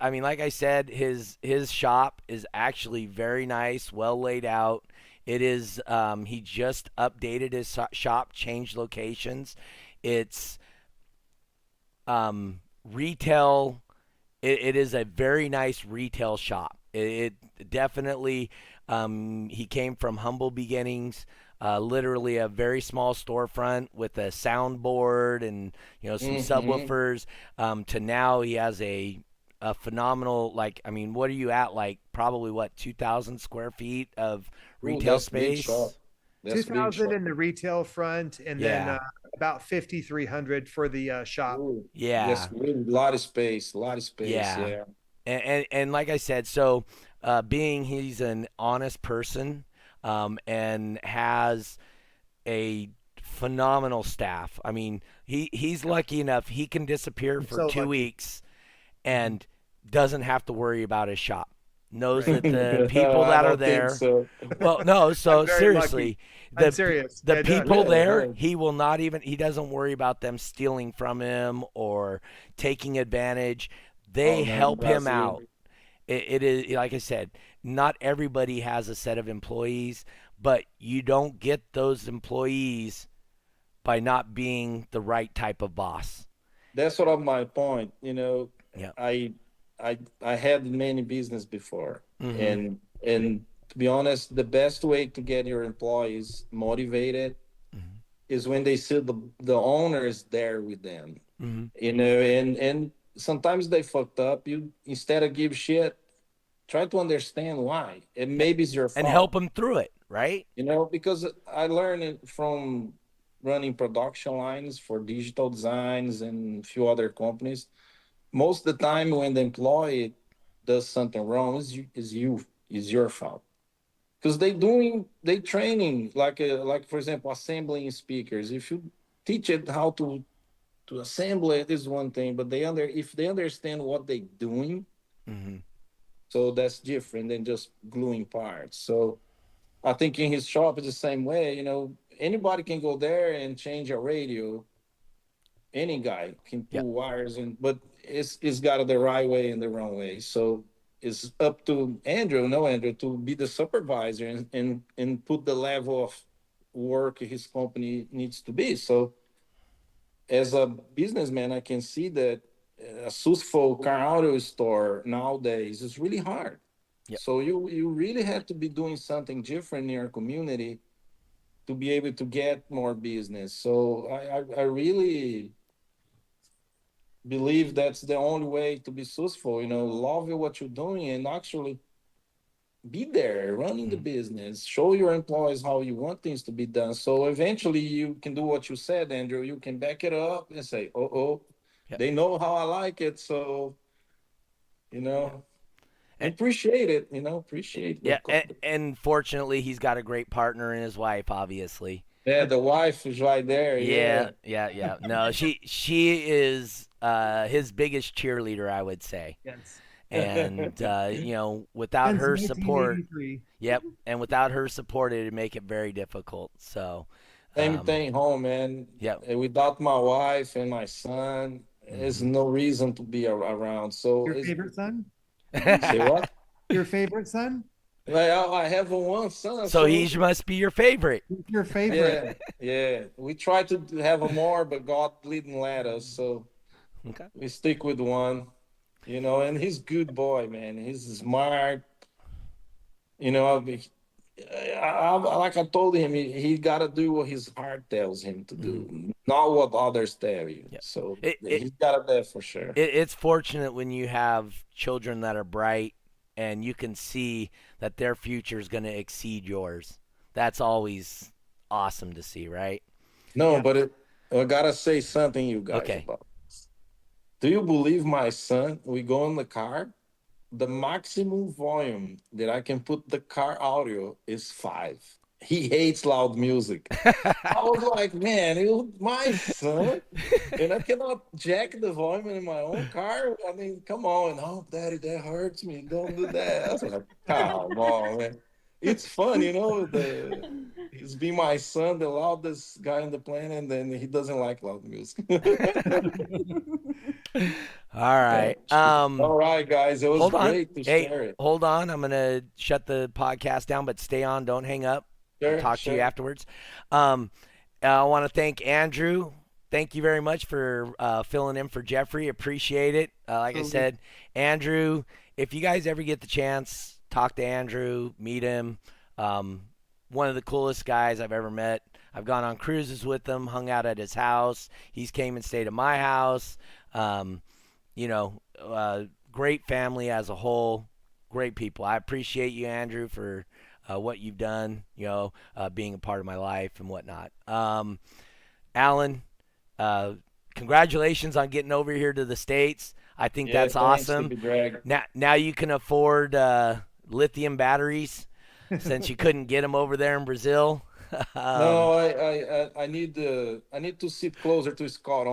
I mean, like I said, his shop is actually very nice, well laid out. It is. He just updated his shop, changed locations. It's retail. It is a very nice retail shop. It definitely. He came from humble beginnings. Literally a very small storefront with a soundboard and some subwoofers. To now he has a phenomenal, like, I mean, what are you at, like probably what, 2,000 square feet of Ooh, retail that's big shop. space? That's big 2000 shop. in the retail front, and then Yeah. about 5,300 for the shop. Ooh, that's Yeah. really a lot of space. A lot of space. Yeah. Yeah. And like I said, so being he's an honest person, and has a phenomenal staff. I mean, he's lucky enough he can disappear for So 2 lucky. weeks and doesn't have to worry about his shop. Knows Right. that the people I that are don't think there. so. Well, no. So I'm very seriously, lucky. I'm the serious. the Yeah, it does. people Yeah, there, yeah. he will not even. He doesn't worry about them stealing from him or taking advantage. They Oh no, help him Brazil. out. It is like I said. Not everybody has a set of employees, but you don't get those employees by not being the right type of boss. That's sort of my point. Yeah. I I had many business before, Mm-hmm. and to be honest, the best way to get your employees motivated Mm-hmm. is when they see the owners there with them. Mm-hmm. And sometimes they fucked up. You instead of give shit, try to understand why. And maybe it's your And fault. help them through it, right? Because I learned it from running production lines for digital designs and a few other companies. Most of the time when the employee does something wrong, is your fault. Because they training like for example assembling speakers. If you teach it how to assemble it is one thing, but if they understand what they're doing, Mm-hmm. so that's different than just gluing parts. So I think in his shop is the same way. Anybody can go there and change a radio. Any guy can Yep. pull wires, but it's got it the right way and the wrong way. So it's up to Andrew, no Andrew, to be the supervisor and put the level of work his company needs to be. So as a businessman, I can see that a successful car auto store nowadays is really hard. Yep. So you really have to be doing something different in your community to be able to get more business. So I really believe that's the only way to be successful. Love what you're doing and actually be there, running the business, show your employees how you want things to be done. So eventually you can do what you said, Andrew. You can back it up and say, oh, Yep. they know how I like it. So, you know, And- appreciate it, appreciate Yeah, what. and fortunately, he's got a great partner in his wife, obviously. Yeah, the wife is right there. Yeah, Yeah. yeah, yeah. No, she is his biggest cheerleader, I would say. Yes. And without Since her support, 1983. yep, and without her support, it'd make it very difficult. So, Same thing home, man. yep. Without my wife and my son, there's Mhm. no reason to be around. So Your it's favorite son? say what? Your favorite son? Like I have one son, So so he must be your favorite. Your favorite. yeah. We try to have a more, but God didn't let us, so Okay. we stick with one. And he's good boy, man. He's smart. You know, like I told him, he got to do what his heart tells him to do, not what others tell you. Yeah. So It, it he's got it there for sure. it's fortunate when you have children that are bright and you can see that their future is going to exceed yours. That's always awesome to see, right? No, Yeah. but I gotta say something, you guys, Okay. about this. Do you believe my son? We go in the car. The maximum volume that I can put the car audio is 5. He hates loud music. I was like, man, you my son, and I cannot jack the volume in my own car. I mean, come on, oh, daddy, that hurts me. Don't do that. I was like, come on, man. It's fun, he's been my son, the loudest guy on the planet, and then he doesn't like loud music. All right. All right, guys, it was Hold on. great to Hey, share it. hold on. I'm going to shut the podcast down, but stay on. Don't hang up. I'll Sure, talk to you sure. afterwards. I want to thank Andrew. Thank you very much for filling in for Jeffrey. Appreciate it. Like I said, Andrew, if you guys ever get the chance, talk to Andrew, meet him. One of the coolest guys I've ever met. I've gone on cruises with him, hung out at his house. He's came and stayed at my house. Great family as a whole. Great people. I appreciate you, Andrew, for what you've done, being a part of my life and whatnot. Alan, congratulations on getting over here to the States. I think that's Thanks, awesome. Stevie Greg. Now you can afford lithium batteries since you couldn't get them over there in Brazil. No, I need to sit closer to Scott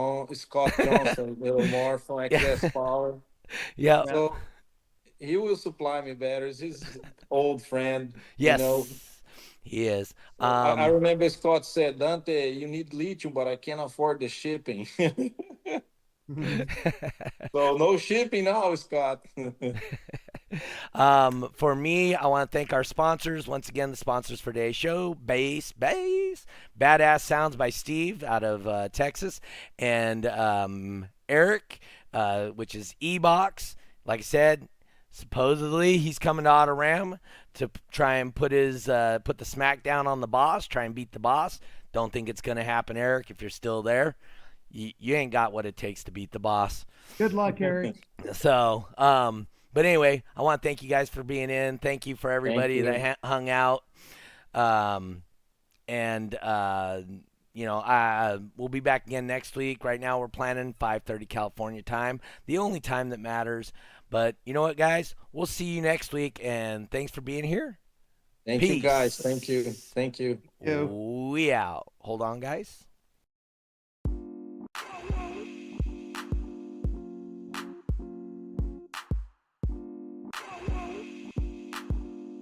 Johnson a little more for excess power. Yeah. So he will supply me batteries. He's an old friend. Yes, he is. I remember Scott said, Dante, you need lithium, but I can't afford the shipping. So no shipping now, Scott. For me, I want to thank our sponsors. Once again, the sponsors for today's show, Bass, Badass Sounds by Steve out of Texas, and Eric, which is E-Box. Like I said, supposedly he's coming to Autoram to try and put the smackdown on the boss, try and beat the boss. Don't think it's going to happen, Eric, if you're still there. You ain't got what it takes to beat the boss. Good luck, Eric. So, but anyway, I want to thank you guys for being in. Thank you for everybody that hung out. We'll be back again next week. Right now we're planning 5:30 California time, the only time that matters. But you know what, guys? We'll see you next week, and thanks for being here. Thank you, guys. Thank you. We out. Hold on, guys.